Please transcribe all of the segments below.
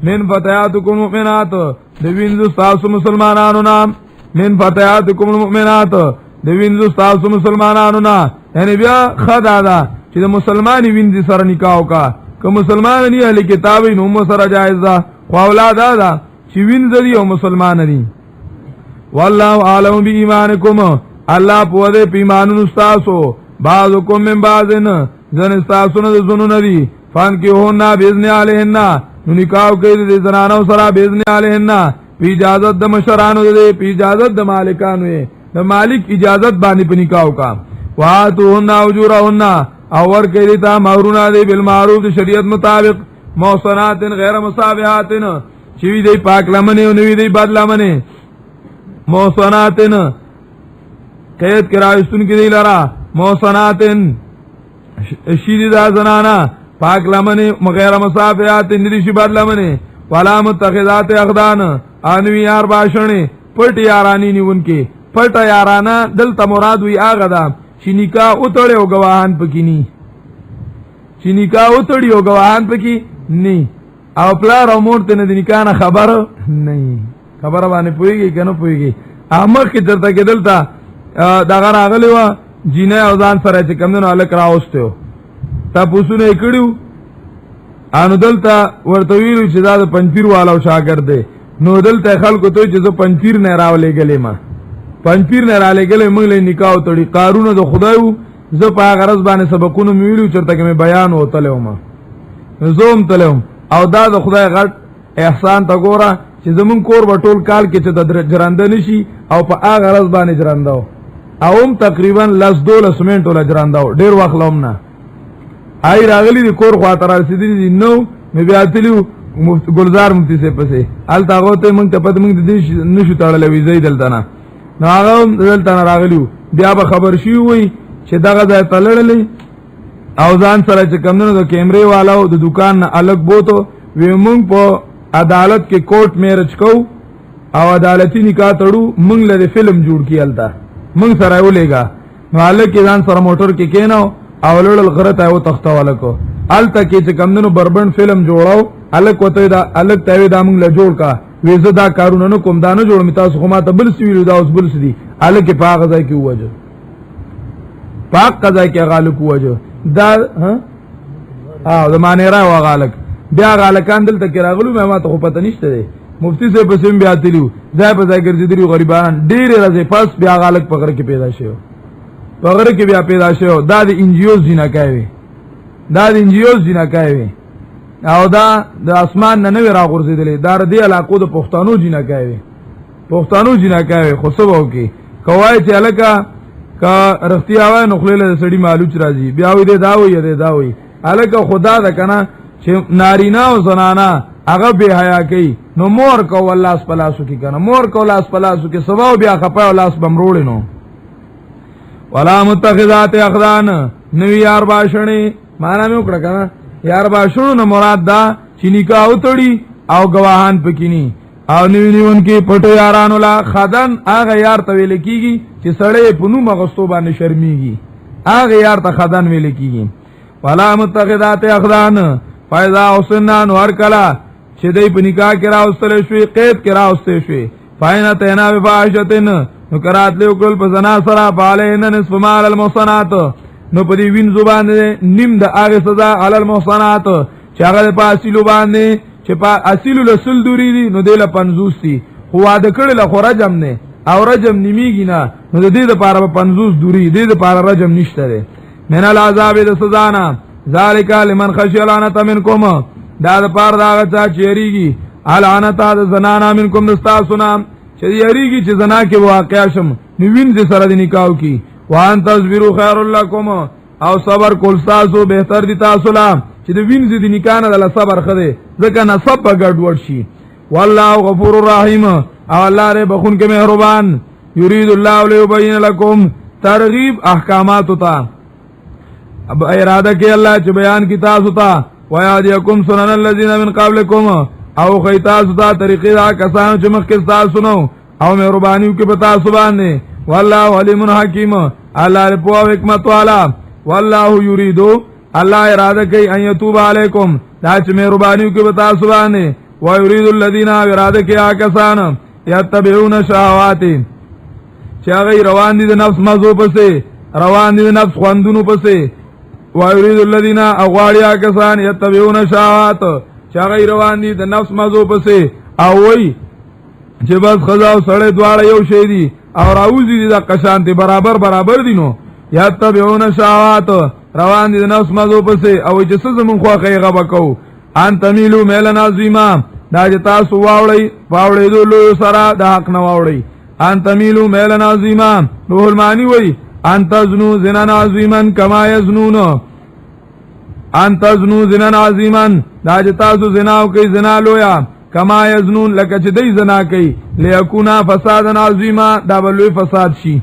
من فتياتكم المؤمنات دوینز تاسو مسلمانانو نام من فتياتكم المؤمنات دوینز تاسو مسلمانانو نا یعنی بیا خدا دا چې مسلمانی وینځ سره نکاح کا که مسلمان نه اهل کتاب نو سره جایز ده خو اولاد دا چې وینځ دی او مسلمان دي والله اعلم بإيمانكم الله په دې پیمانونو تاسو بعضکم من بعضن ځن تاسو نه زونو ندي فان کې هونا باذن علیهن نو نکاح کوي د زنانو سره باذن علیهن په اجازه د مشرانو دې په اجازه د مالکانو د مالک اجازت باندې په نکاح کا واتوهن اجورهن او ور کوي تا مہرونه دې بالمعروف د شریعت مطابق محصنات غیر مصابحات چې دې پاک لمنه او نوې دې بد لمنه محصنات قید کراستون کې دی لرا محصناتن شیدی دا زنانا پاک لمنه مغیر مصافیات نریشی باد لمنه والا متخذات اخدان آنوی یار باشنه پٹ یارانی نیون کے پٹ یارانا دلتا مراد وی آغا دا چی نکاح اتڑے و گواهان پکی نی چی نکاح اتڑی و گواهان پکی نی او پلار او مورتی ندی نکاحنا خبر نی خبر بانی پوئی گئی کنو پوئی گئی احمق کی چرتا که دلتا دا غر آغلی و جینه او ځان سره چې کمونو الک راوستو تا پوسونه کړیو انو دلته ورته ویلو چې دا د پنځپیر والو شاګرد دی نو دلته خلکو ته چې زه پنځپیر نه راولې غلې ما پنځپیر نه راولې غلې موږ له نکاح تړي قارون د خدایو زه په غرض باندې سبقونو میویلو چرته کې بیان وتلو ما زوم تلم او دا د خدای غټ احسان تا ګوره چې زمون کور وټول کال کې چې د جرانده نشي او په غرض باندې جرانداو اوم تقریبا لس دول سمنټ ولا جرانداو ډیر وخت لومنا آی راغلی د کور خاطر رسیدلی نو مې بیا تلو ګلزار مفتی سے پسې ال تاغه ته مونږ ته پد مونږ د دې نشو تړلې وی زید دلتنا نو هغه دلتنا راغلیو بیا به خبر شي وي چې دغه ځای تلړلې او ځان سره چې کمونو د کیمرې والو د دکان نه الګ بوته وی مونږ په عدالت کې کوټ میرج کو او عدالتي نکاح تړو مونږ له فلم جوړ کیالتا مونږ سره ولېګا نو الګ کې ځان سره موټر کې کیناو او لړل غرت او تخته والکو ال تکي چې کمونو بربند فلم جوړاو الګ کوته دا الګ تاوي دا مونږ له جوړ کا وېزه دا کارونه کوم دانه جوړ می تاسو خو ما ته بل سی ویلو دا اوس بل سدي الګ کې پاک ځای کې وځه پاک ځای کې غالک وځه دا ها د معنی را وغالک بیا غالکان دل تک راغلو ما ته خو پته نشته دی مفتی سے پسیم بیا تلو ځای په ځای ګرځیدلی غریبان ډېر راځي پس بیا غالک پکړ کې پیدا شو پکړ کې بیا پیدا شو دا د انجیوز جنا کوي دا د انجیوز جنا کوي او دا د اسمان نه نوی راغورځیدلی دا د علاقو د پښتنو جنا کوي پښتنو جنا کوي خو سبو کې کوای چې الکا کا رختیا وای نو خلل سړی مالوچ راځي بیا وې دا وې دا وې الکا خدا دا کنه چې نارینا او زنانا هغه به حیا کوي نو مور کو الله اس پلاسو کی کنه مور کو الله اس پلاسو کی سبا بیا خپه الله اس بمروړ نو ولا متخذات اخدان نو یار باشنی معنا مې وکړه کنه یار باشونو نو مراد دا چې نکاح وتړي او گواهان پکینی او نیون کې پټو یارانو لا خدان هغه یار ته ویل کیږي چې سړی په نو مغستو باندې شرمېږي هغه یار ته خدان ویل کیږي ولا متخذات اخدان فایدا حسنان ور کلا چې دای په نکاح کې راوستل شوی قید کې راوستل شوی فاینا تینا بفاحشتن نو کرات له کول په زنا سره بالین نصف مال المحصنات نو په دې وین زبان نیم د هغه سزا علی المحصنات چې هغه په اصلو باندې چې په اصلو لسل دوری دي نو دله 50 دي خو واده کړي له خرجم نه او رجم نیمیږي نه نو د دې لپاره 50 دوری دې لپاره رجم نشته ده من العذاب د سزا نه ذالک لمن خشی لعنت منکم دا د پار دا چا چیریږي لعنت د زنانا منکم دستاسنا چې یریږي چې زنا کې واقع شم نو وین دې سره د نکاح کی وان تصبروا خیر لکم او صبر کول تاسو بهتر دي تاسو لا چې د وین دې نکاح نه د صبر خده ځکه نه سب ګډوډ شي والله غفور رحیم او الله ر بخون کې مهربان یرید الله لیبین لکم ترغیب احکامات تا اب اراده کې الله چې بیان کی تاسو ته ویادیکم سنن الذین من قبلکم او خیتاس دا طریقې دا کسان چې مخکې تاسو نو او مهربانیو کې پتا سبحانه والله علیم حکیم الله په حکمت والا والله یرید الله اراده کوي ان یتوب علیکم دا چې مهربانیو کې پتا سبحانه ويريد الذين اراده کیا کسان یتبعون شهوات چې هغه روان دي د نفس مزو پسې روان دي د نفس خوندونو پسې ويريد الذين اغوالیا کسان یتبعون شهوات چې هغه روان دي د نفس مزو پسې او وای چې بس خدا او سړی دواړه یو شی دي او راوځي دي د قشانتي برابر دي نو یتبعون شهوات روان دي د نفس مزو پسې او چې څه زمون خوخه غبا کو ان تمیلو میلن عظیما دا چې تاسو واوړی دلو سره د حق نه واوړی ان تمیلو میلن عظیما روح المانی وای ان تزنو زنا عظیما کما یزنون ان تزنو زنا عظیما دا چې تاسو زنا او کوي زنا لویا کما یزنون لکه چې دای زنا کوي لیکونا فسادا عظیما دا بلوی فساد شي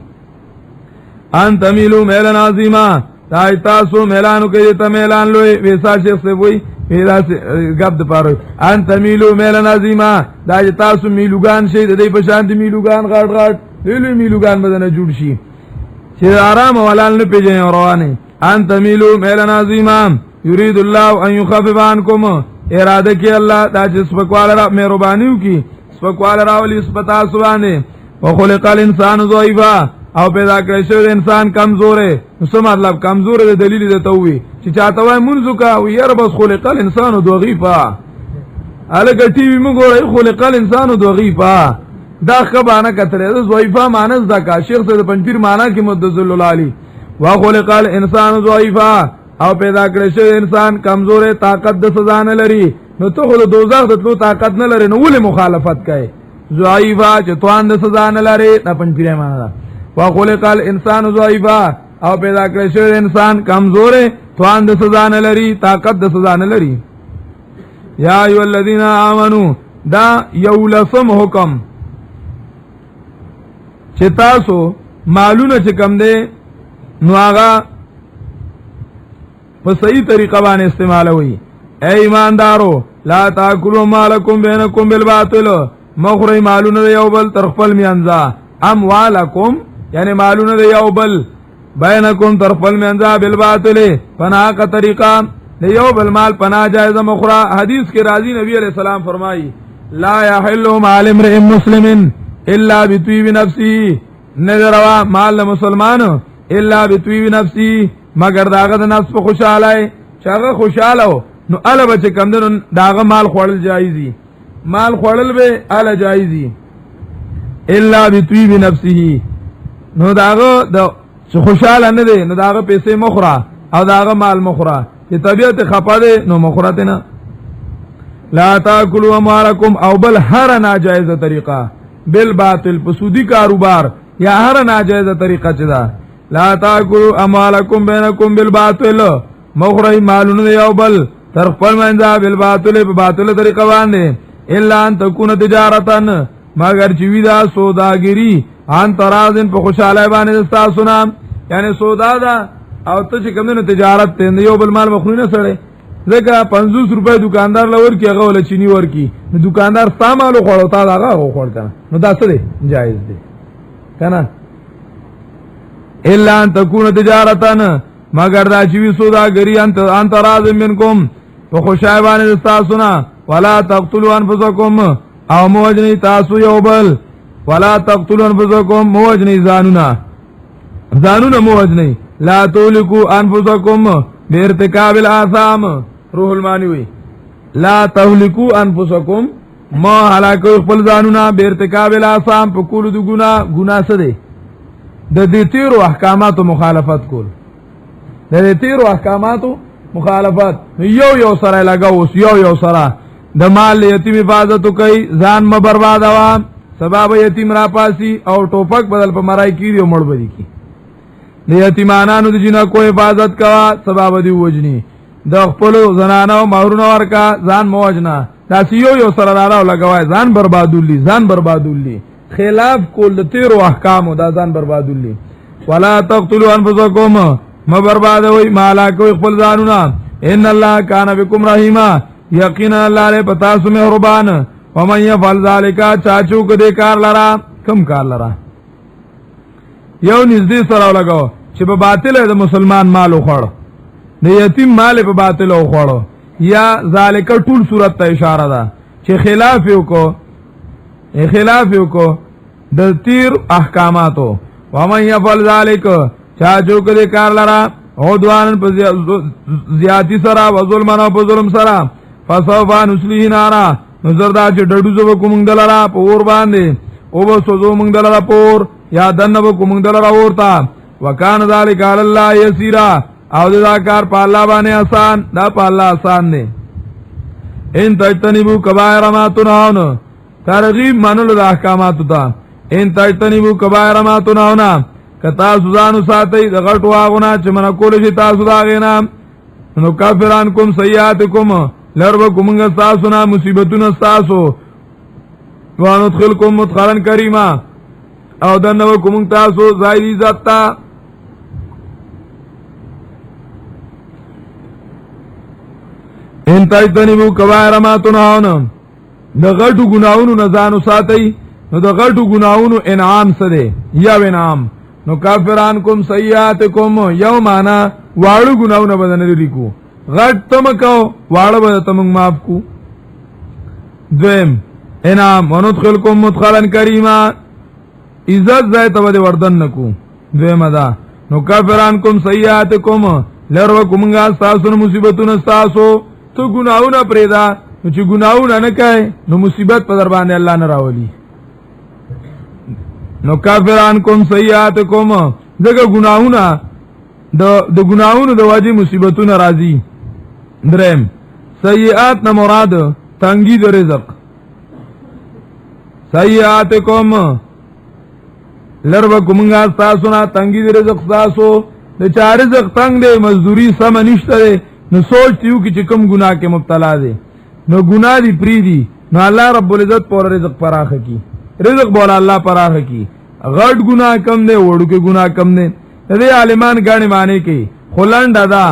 ان تمیلو میلن عظیما دا تاسو میلانو کوي ته میلان لوی ویسا شیخ سے وای پیدا سے غب د پاره ان تمیلو میلن عظیما دا چې تاسو میلوګان شي د دې په شان دي میلوګان غاټ لولي میلوګان بدنه جوړ شي چې آرام ولال نه پیژنې روانه ان تمیلو میلن عظیما یرید الله ان یخفف عنکم اراده کی الله دا چې سپکواله را مهربانیو کی سپکواله راولي سپتا سبانه وخلق الانسان ضعیفا او پیدا کړی شوی انسان کمزور دی څه مطلب کمزور دی دلیل دی ته وی چې چاته وای منځو کا او ير بس خلق الانسان ضعیفا الګ ټي وی موږ خلق الانسان ضعیفا دا خبانه کتره ضعیفا مانس دا کا شیخ سے پنځیر معنا کې مدذل العلی وخلق الانسان ضعیفا او پیدا کړی شوی انسان کمزور طاقت د سزا نه لري نو ته خو د دوزخ د تلو طاقت نه لري نو ولې مخالفت کوي ضعیفا چې توان د سزا نه لري دا پنځیر معنا وخلق الانسان ضعیفا او پیدا کړی شوی انسان کمزور توان د سزا نه لري طاقت د سزا نه لري یا ایو الذین آمنو دا یولسم حکم چې تاسو مالونه چې کم دي نو هغه په صحیح طریقه باندې استعمالوي اے ایماندارو لا تاکلوا مالکم بینکم بالباطل مخری مالونه یو بل تر خپل میانځه اموالکم یعنی مالونه یو بل بینکم تر خپل میانځه بالباطل پناه کا طریقہ یو بل مال پناه جائز مخرا حدیث کې راضی نبی علیہ السلام فرمایي لا يحل مال امرئ مسلم الا بطيب نفسه نذروا مال مسلمان الا بطيب نفسه مگر داغه د نفس په خوشاله چاغه خوشاله نو اله بچ کم دنو داغه مال خوړل جایزي مال خوړل به اله جایزي الا بطيب نفسه نو داغه د خوشاله نه دي نو داغه پیسې مخره او داغه مال مخره چې طبيعت خپه ده نو مخره نه لا تاكلوا اموالكم او بل هر ناجائزه طریقه بالباطل پسودی کاروبار یا هر ناجائزه طریقه چدا لا تاكلوا اموالكم بينكم بالباطل مخری مالون یو بل تر خپل منځه بالباطل په باطل طریقه باندې الا ان تكون تجارتن مگر چې وی دا سوداګری ان ترازن په خوشاله باندې تاسو نام یعنی سودا دا او ته چې کومه تجارت ته یو بل مال مخری نه سره زګه 50 روپے دکاندار لور کې هغه ول چيني ور کی نو دکاندار سامالو خړو تا هغه خړ کنه نو دا څه دی جایز دی کنه الا ان تكون تجارتن مگر دا چې وی سوداګری ان تراز منکم په خوشاله باندې تاسو نه ولا تقتلوا انفسکم او موجنی تاسو یو بل ولا تقتلوا انفسکم موجنی زانونا موجنی لا تهلكوا انفسکم بارتكاب الاثام روح المانی وی لا تهلكوا انفسکم ما هلاکو خپل زانونا بارتكاب الاثام په کول د ګنا څه دی د دې تیرو احکاماتو مخالفت کول د دې تیرو احکاماتو مخالفت یو سره لگاوس یو سره د مال یتیم حفاظت کوي ځان م برباد وا سبب یتیم را پاسی او ټوپک بدل په مرای کیږي او مړ بدی کی د یتیمانانو د جنا کو حفاظت کوا سبب دی وجنی د خپل زنانو مہرونه ورکا ځان موجنا دا یو سره راو لگاوای ځان بربادولی خلاف کول د تیرو احکامو دا ځان بربادولی ولا تقتلوا انفسکم ما برباد وای مالا کوئی خپل ځانونه ان الله کان بكم رحیما یقینا الله له پتا سو مهربان ومن يفعل ذلك چاچو کدی کار لرا کم کار لرا یو نږدې سره لګاو چې په باطل د مسلمان مال خوړ د یتیم مال په باطل خوړ یا ذالک ټول صورت ته اشاره ده چې خلاف یو کو د تیر احکاماتو ومن يفعل ذلك چا جو کده کار لرا عدوان په زیاتی سره او ظلم او په ظلم سره فسوف نسلیه نارا نظر دا چې ډډو زو کوم دلرا په اور باندې او به سوزو موږ دلرا پور یا دنه کوم دلرا ورتا وکان ذلک علی الله یسیرا او دا کار په الله باندې آسان دا په الله آسان دی ان تجتنبوا کبائر ما تنهون ترغیب منلو د احکامات ته ان تجتنبوا کبائر ما تنهون کتا سوزانو ساتي د غټو واغونه چې من کول شي تاسو دا غینا نو کافران کوم سیئاتکم لرب کومنګ تاسو نه مصیبتونه تاسو واندخلکم مدخلا کریما او دنو کومنګ تاسو زائد عزت تا ان تجتنبوا کبائر ما تنهون د غټو ګناونو نه ځانو ساتي نو د غټو ګناونو انعام سره یا انعام نو کافران کوم سیئاتکم یو معنا واړو ګناونه بدن لري کو غټ تم کو واړو به تم معاف کو دویم انعام وندخلکم مدخلا کریما عزت زایت به وردن نکو دویم ادا نو کافران کوم سیئاتکم لرو کومګه تاسو مصیبتونه تاسو تو ګناونه پرېدا نو چې ګناونه نه کوي نو مصیبت په در باندې الله نه راولي نو کافران کوم سیئاتکم دغه ګناونه د ګناونو د واجب مصیبتونه راځي درم سیئات نه مراد تنګي د رزق سیئاتکم لرب کومګه تاسو نه تنګي د رزق تاسو د چار رزق تنگ دی مزدوری سم نشته نو سوچ دیو کی چې کوم ګناه کې مبتلا دي نو ګناه دی پری دی نو الله رب العزت پر رزق پراخ کی رزق بولا الله پراخ کی غټ ګناه کم دی وړو کې ګناه کم دی دې عالمان غاڼې معنی کې خلند ادا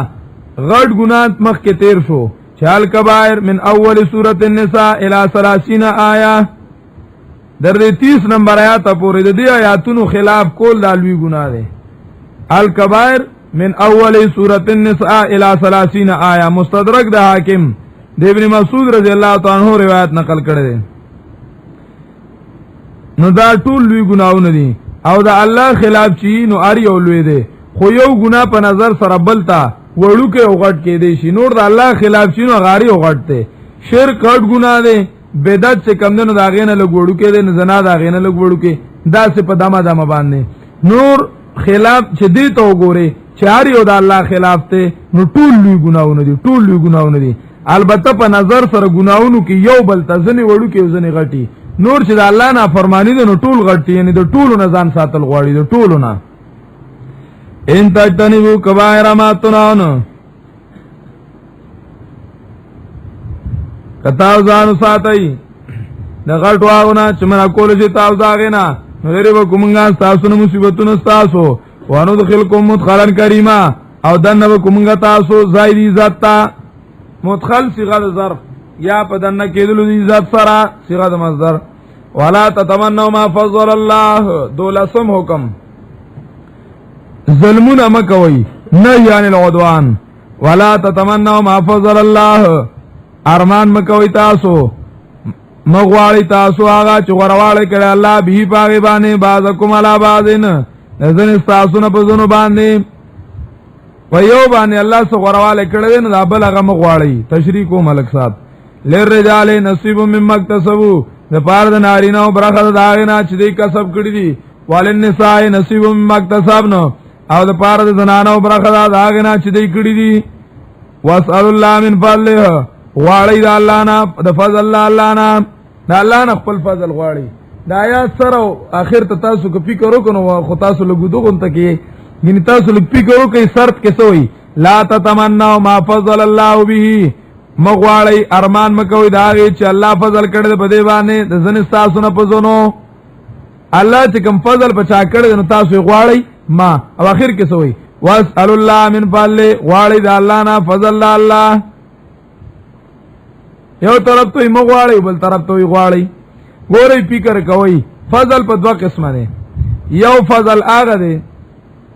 غټ ګناه مخ کې تیر شو چال کبائر من اول سورۃ النساء الى 30 آیه در دې 30 نمبر آیات پورې دې آیاتونو خلاف کول دالوی ګناه دی الکبائر من اول سورۃ النساء الى 30 آیه مستدرک د حاکم د ابن مسعود رضی الله تعالی عنہ روایت نقل کړی دی نو دا ټول لوی ګناونه دي او دا الله خلاف چی نو اری او لوی دی خو یو ګناه په نظر سره بلتا وړو کې اوغټ کې دی شي نور دا الله خلاف چی نو غاری اوغټ ته شرک کټ ګناه دی بدعت سے کم دنو دا غینه لګ وړو کې دی زنا دا غینه لګ وړو کې دا سه په دمه دمه باندې نور خلاف چې دی ته وګوره چاري او دا الله خلاف ته نو ټول لوی ګناونه دي ټول لوی ګناونه دي البته په نظر سره ګناونو کې یو بل تزنی وړو کې وزنی غټي نور چې د الله نه فرمانی دي نو ټول غټي یعنی د ټولو نه ځان ساتل غواړي د ټولو نه ان تجتنبوا کبائر ما تنهون کتاو ځان ساتي د غټ واغونه چې منا کول شي تاسو داغه نه غیر وکومنګا تاسو نه مصیبتونه تاسو وانو دخلکم مدخلا کریما او دنه وکومنګا تاسو زائد عزت تا مدخل صيغه ظرف یا په دنه کېدلو دي عزت سره صيغه مصدر ولا تتمنوا ما فضل الله دولسم حکم ظلمون مکوي نه یعنی العدوان ولا تتمنوا ما فضل الله ارمان مکوي تاسو مغواړی تاسو هغه چې غرواله کړه الله به پاغي باندې بعضکم علی بعضین نزن تاسو نه پزونو باندې ويو باندې الله سو غرواله کړه نه دا بل هغه مغواړی تشریح کو ملک صاحب للرجال نصیب مما اکتسبوا د پاره د نارینه او برخه د داغنا چې دې کسب کړی دي وللنساء نصیب مما اکتسبنا او د پاره د زنانه او برخه د داغنا چې دې کړی دي واسال الله من فضله غواړی د الله نه د فضل الله نه د الله نه خپل فضل غواړي دا آیات سره اخر ته تاسو کو فکر وکړو خو تاسو لګو دوغون ته کې ګینه تاسو لګ فکر وکړئ شرط کې سوې لا تتمنوا ما فضل الله به مغواړی ارمان مکوې دا چې الله فضل کړي په دې باندې د ځن تاسو نه پزونو الله چې کوم فضل بچا کړي نو تاسو غواړی ما او اخر کې سوې واسال الله من فضل غواړی د الله نه فضل الله یو طرف ته مغواړی بل طرف ته غواړی ګورې فکر کوي فضل په دوه قسمه دي یو فضل هغه دی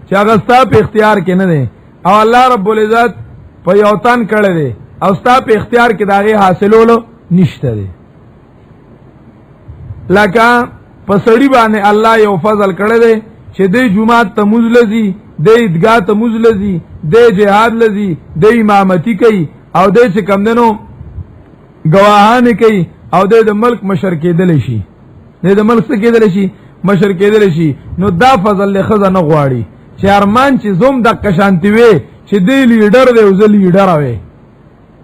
چې هغه ستاسو په اختیار کې نه دی او الله رب العزت په یو تن کړی دی او ستاسو په اختیار کې داغه حاصلولو نشته دی لکه پسړی باندې الله یو فضل کړی دی چې د جمعات ته موږ لذي د عیدګاه ته موږ لذي د جهاد لذي د امامتی کوي او د چې کم دنو گواهان کوي او د ملک مشر کېدل شي د ملک څخه کېدل شي مشر کېدل شي نو دا فضل له خزه نه غواړي چې ارمان چې زوم د قشانتی وي چې د لیډر دی او ز لیډر وي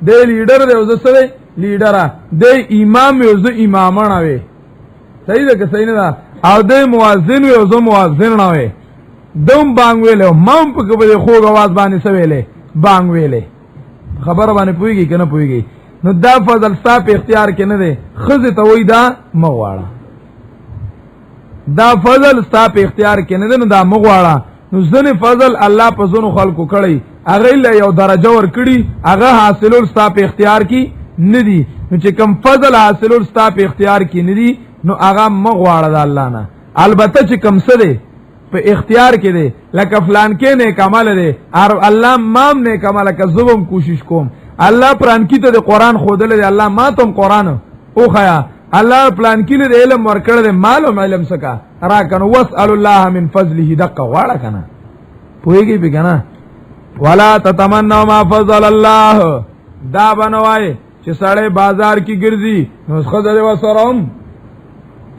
د لیډر دی او ز سره لیډر د امام او ز امامان وي صحیح ده که صحیح نه ده او د مؤذن او ز مؤذن نه وي دوم بانګ ویلو مام په کومه خوږ आवाज باندې سویلې بانګ ویلې خبر باندې پويږي کنه پويږي نو دا فضل صاحب اختیار کې نه دی خزه ته وای دا مغواړه دا فضل صاحب اختیار کې نه دی نو دا مغواړه نو ځنه فضل الله په زونو خلقو کړی هغه له یو درجه ور کړی هغه حاصلول صاحب اختیار کې ندی نو چې کم فضل حاصلول صاحب اختیار کې ندی نو هغه مغواړه د الله نه البته چې کم څه دی په اختیار کې دی لکه فلان کې نه کمال دی ار الله مام نه کمال که زوم کوشش کوم الله پران کې ته د قران خودل دی الله ما تم قران او خیا الله پلان کې له علم ورکړل دی مال او علم سکا را کنه واسال الله من فضله دقه واړه کنه پويږي به کنه ولا تتمنوا ما فضل الله دا بنوای چې سړی بازار کې ګرځي نو خدای وسرم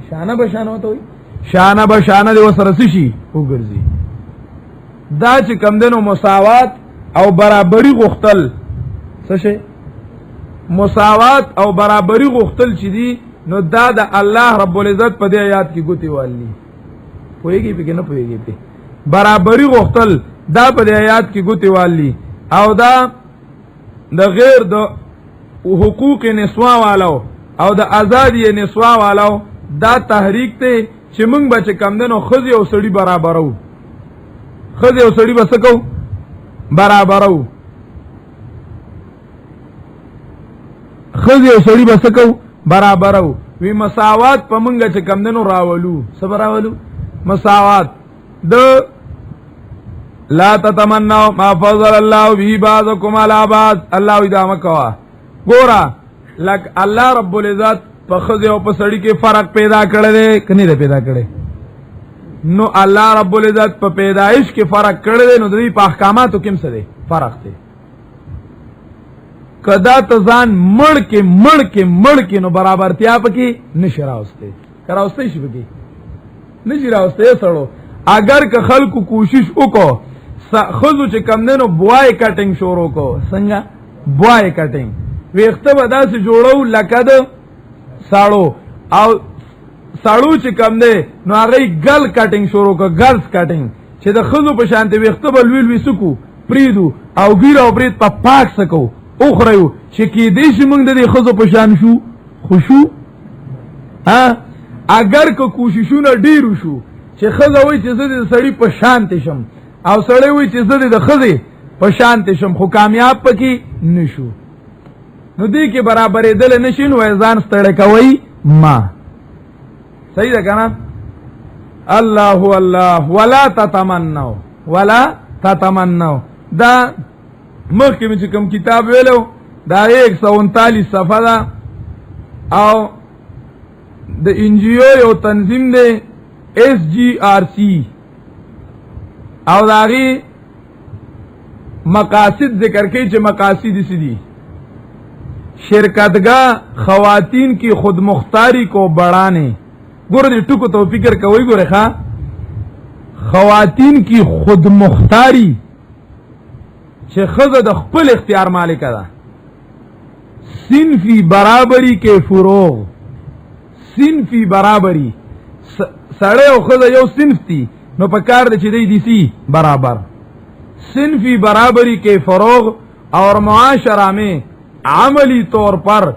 شانه بشانه وته وي شانه بشانه دی وسره شي وګرځي دا چې کم دنو مساوات او برابرۍ غختل څه شي مساوات او برابرۍ غختل چې دي نو دا د الله رب العزت په دې آیات کې ګوتی والی پويږي په کې نه پويږي په برابرۍ غختل دا په دې آیات کې ګوتی والی او دا د غیر د حقوق نسوا والو او د ازادي نسوا والو دا تحریک ته چې موږ بچ کم دنو خزي او سړي برابرو خزي او سړي بسکو برابرو خزي او سړي بسکو برابرو وی مساوات په موږ چې کم دنو راولو صبراولو مساوات د لا تتمنوا ما فضل الله به بعضكم على بعض الله اذا مکوا ګورا لک الله رب العزت په خزه او په سړی کې فرق پیدا کړل دی کني نه پیدا کړي نو الله رب العزت په پیدایش کې فرق کړل دی نو د په احکاماتو کې څه دی فرق دی کدا ته ځان مړ کې نو برابرتیا پکې نشراوسته کراوسته شي پکې نشراوسته سړو اگر که خلکو کوشش وکړو خزو چې کم نه نو بوای کټینګ شروع کو څنګه بوای کټینګ ویخته به داسې جوړو لکه د ساړو او ساړو چې کم دی نو هغه ګل کټینګ شروع کو ګلز کټینګ چې د خزو په شانته ویخته بل ویل وسکو پریدو او ګیر او برید په پاک سکو او خړیو چې کې دې چې موږ د خزو په شان شو خوشو ها اگر که کوششونه ډیر شو چې خزه وای چې زه د سړی په شانته شم او سړی وای چې زه د خزه په شانته شم خو کامیاب پکې نشو نو دې کې برابرې دل نشین وای ځان ستړی کوي ما صحیح ده کنه الله ولا تتمنوا دا مخکې چې کوم کتاب ویلو دا 139 صفحه ده او د انجیو یو تنظیم دی SGRC او داغي مقاصد ذکر کوي چې مقاصد دي سدي شرکتگاہ خواتین کی خود مختاری کو بڑھانے ګور دې ټکو ته فکر کوي ګوره ښا خواتین کی خود مختاری چې خزه د خپل اختیار مالک ده صنفی برابری کے فروغ صنفی برابری سړی او خزه یو صنف دي نو په کار د چې دی سی برابر صنفی برابری کے فروغ اور معاشرہ میں عملی طور پر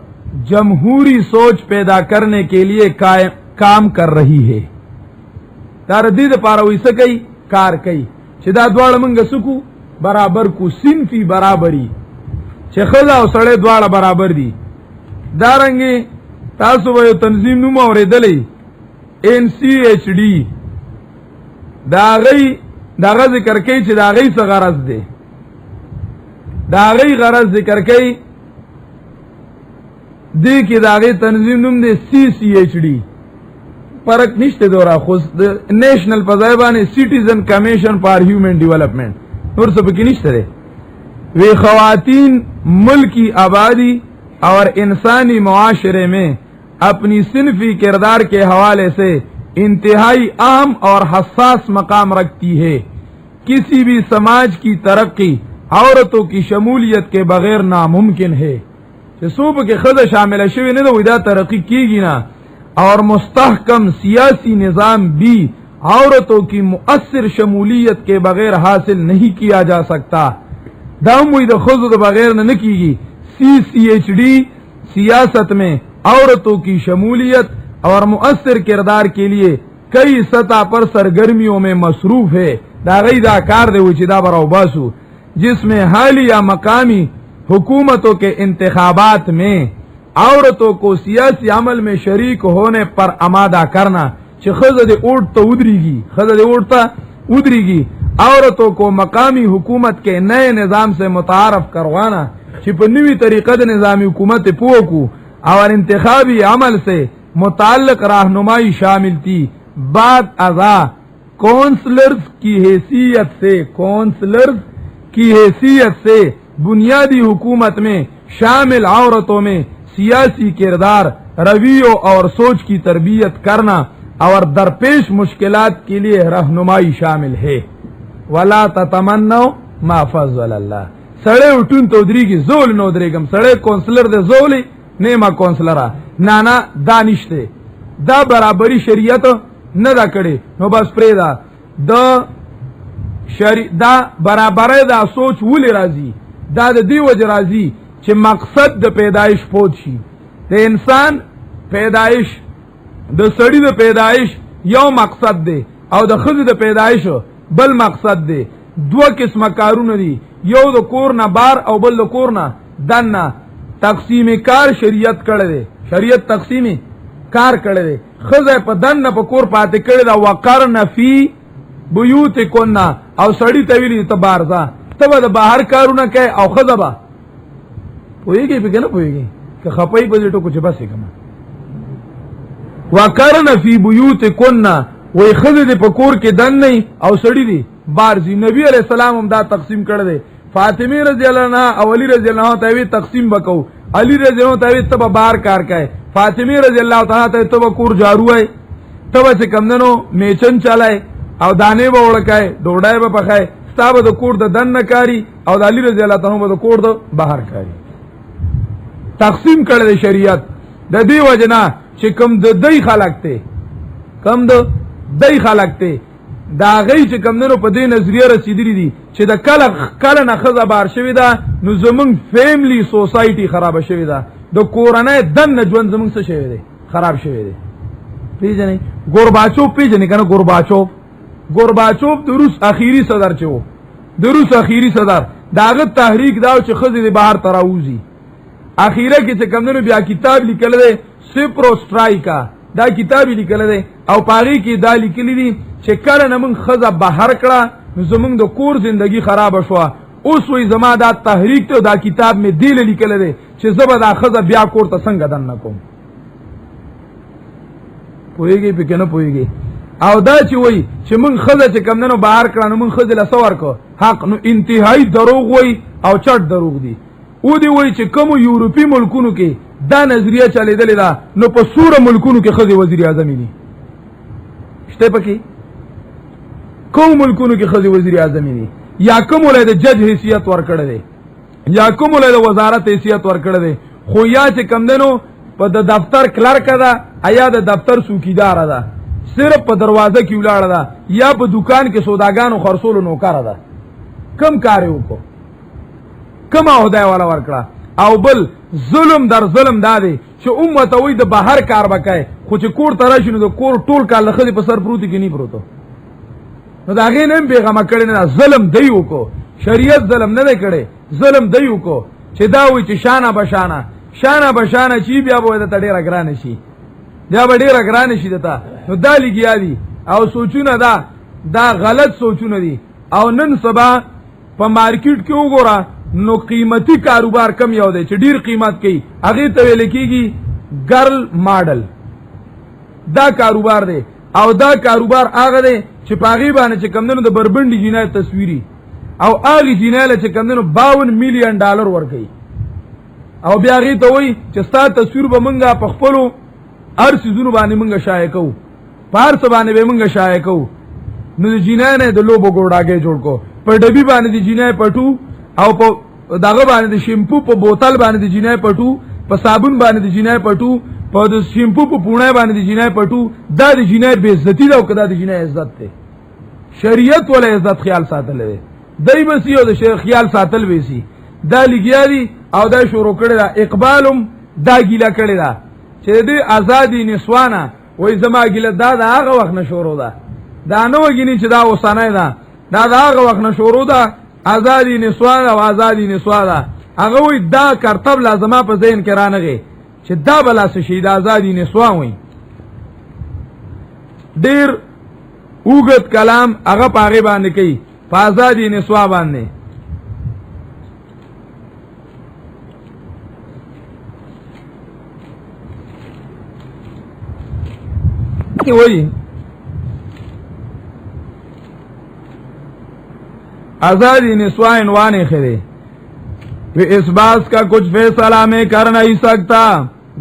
جمہوری سوچ پیدا کرنے کے لیے کام کر رہی ہے تردید پاروی سکی کار کئی چې دا دواړه منګه سکو برابر کو صنفی برابری چې خزه او سړی دواړه برابر دي دارنګي تاسو به تنظیم نوم اوریدلې NCHD دا غي ذکر کوي چې دا غي څه غرض دی دا غي غرض ذکر کوي دې کې دا غي تنظیم نوم دی CCHD فرق نشته دورا خو نیشنل پځایبانه سټیزن کمیشن فار هیومن ڈیولپمنٹ نور څه پکې نشته ده وی خواتین ملکی آبادی اور انسانی معاشرے میں اپنی صنفی کردار کے حوالے سے انتہائی اہم اور حساس مقام رکھتی ہے کسی بھی سماج کی ترقی عورتوں کی شمولیت کے بغیر ناممکن ہے کہ صوبہ کے خود شامل شوی نے تو ادا ترقی کی گی نا اور مستحکم سیاسی نظام بھی عورتوں کی مؤثر شمولیت کے بغیر حاصل نہیں کیا جا سکتا داموی دا خود بغیر نہ کی گی CCHD سیاست میں عورتوں کی شمولیت اور مؤثر کردار کے لیے کئی سطح پر سرگرمیوں میں مصروف ہے داغی دا کار دے وچی دا براو باسو جس میں حالیہ مقامی حکومتوں کے انتخابات میں عورتوں کو سیاسی عمل میں شریک ہونے پر آمادہ کرنا چھ خزد اوٹ تو ادری گی خزد اوٹ تا ادری گی عورتوں کو مقامی حکومت کے نئے نظام سے متعارف کروانا چھ پر نوی طریقہ نظامی حکومت پوکو اور انتخابی عمل سے متعلق راہنمائی شامل تھی بعد ازا کونسلرز کی حیثیت سے بنیادی حکومت میں شامل عورتوں میں سیاسی کردار رویوں اور سوچ کی تربیت کرنا اور درپیش مشکلات کے لیے رہنمائی شامل ہے ولا تتمنوا ما فضل اللہ سڑے اٹھن تو دری کی زول نو درے گم سڑے کونسلر دے زولی نیما کونسلرا نانا دانشتے دا برابری شریعت نہ دا کڑے نو بس پریدا دا برابر دا سوچ ولی راضی دا دی وجه راضی چې مقصد د پیدائش پوت شي د انسان پیدائش د سړی د پیدائش یو مقصد دی او د خځې د پیدائش بل مقصد دی دوه قسمه کارونه دي یو د کور نه بار او بل د کور نه دنه تقسیم کار شریعت کړی دی شریعت تقسیم کار کړی دی خځه په دنه په کور پاتې کړی دا وقرن فی بیوتکن او سړی ته ویلی ته بار ځه ته د بهر کارونه کوي او خځه به پوئیگی پہ کنا پوئیگی کہ خپائی بزیٹو کچھ بس کما وکرن فی بیوت کننا وی خضی دی پکور کے دن نہیں او سڑی دی بارزی نبی علیہ السلام ہم دا تقسیم کر دے فاطمی رضی اللہ عنہ او علی رضی اللہ عنہ تاوی تقسیم بکو علی رضی اللہ عنہ تاوی تبا بار کار کائے فاطمی رضی اللہ عنہ تاوی تبا کور جارو آئے تبا سے کمدنو میچن چلائے او دانے با اوڑکائے ڈوڑائے با پخائے ستابا دا کور دا دن نکاری او دا علی رضی اللہ عنہ با دا کور دا باہر کاری تقسیم کړل شریعت د دې وجنا چې کم د دای خلق ته کم د دای خلق ته دا غي چې کم نو په دې نظریه رسیدلی دي چې د کله نه خزه بار شوی دا نو زمونږ فیملی سوسایټي خراب شوی دا د کورنۍ دن ژوند زمونږ څه شوی دی خراب شوی دی پیژنې گورباچوف پیژنې کنه گورباچوف د روس اخیری صدر چو د روس اخیری صدر داغه تحریک دا چې خزه د بهر تراوزی اخیره کې چې کمونو بیا کتاب لیکل دی سپرو سټرایکا دا کتاب لیکل دی او پاری کې دا لیکل دي چې کله نمون خزه بهر کړه زمونږ د کور زندگی خراب شو اوس وی زما دا تحریک ته دا کتاب می دی لیکل دی چې زبر دا خزه بیا کور ته څنګه دن نکوم پویږي په کنه پویږي او دا چې وای چې مون خزه چې کمونو بهر کړه نو مون خزه لسور کو حق نو انتهایی دروغ وای او چټ دروغ دی او دی وای چې کوم یورپی ملکونو کې دا نظریه چلیدلې ده نو په سوره ملکونو کې خزي وزیر اعظم دي شته پکې کوم ملکونو کې خزي وزیر اعظم دي یا کوم ولې د جج حیثیت ورکړه دي یا کوم ولې د وزارت حیثیت ورکړه دي خو یا چې کم دنو په د دفتر کلرک ده ایا د دفتر څوکیدار ده صرف په دروازه کې ولاړه ده یا په دکان کې سوداګانو خرڅولو نوکر ده کم کار وکړو کما هدايه والا ورکړه او بل ظلم در ظلم دادي چې امت وي د بهر کار وکای خو چې کور تراشي نو د کور ټول کال لخدي په سر پروتي کې نه پروتو نو دا غي نن پیغام کړي نه ظلم دی وکړو شریعت ظلم نه کړي ظلم دی وکړو چې دا وي چې شانه بشانه چې بیا به د تډیره ګران شي دا به ډیره ګران شي دته نو دا لګیا دي او سوچونه دا غلط سوچونه دي او نن سبا په مارکیټ کې وګوره نو قیمتي کاروبار کم یو دی چې ډیر قیمت کوي هغه ته ویل کیږي ګرل ماډل دا کاروبار دی او دا کاروبار هغه دی چې پاغي باندې چې کمندونو د بربندي جنایت تصویری او هغه جنایت چې کمندونو 52 میلیون ډالر ورکړي او بیا غي ته وای چې ستا تصویر به مونږه په خپلو هر سيزونو باندې مونږه شایع کوو پارس باندې به مونږه شایع کوو نو د جنایت نه د لوبو ګوډاګه جوړ کو په ډبي باندې د جنایت پټو او په داغه باندې د شیمپو په بوتل باندې د جنایت پټو په صابون باندې د جنایت پټو په د شیمپو په پونه باندې د جنایت پټو دا د جنایت به عزت دا او کدا د جنایت عزت ته شریعت ولا عزت خیال ساتل دی دای بسی او د شیخ خیال ساتل ویسی دا لګیاري او دا شروع کړی دا اقبالم دا ګیلا کړی دا چې د ازادي نسوانه وای زما ګیله دا هغه وخت نه شروع ده دا نو غینی چې دا وسانه ده دا هغه وخت نه شروع ده ازادي نسوانه او ازادي نسوانه هغه وای دا کرتب لازمه په ذهن کې رانغی چې دا بلا څه شي د ازادي نسوان وای ډیر اوګت کلام هغه پاغه باندې کوي په ازادي نسوان باندې وही आजादी निस्वा इनवान खरे वे इस बात का कुछ फैसला मैं कर नहीं सकता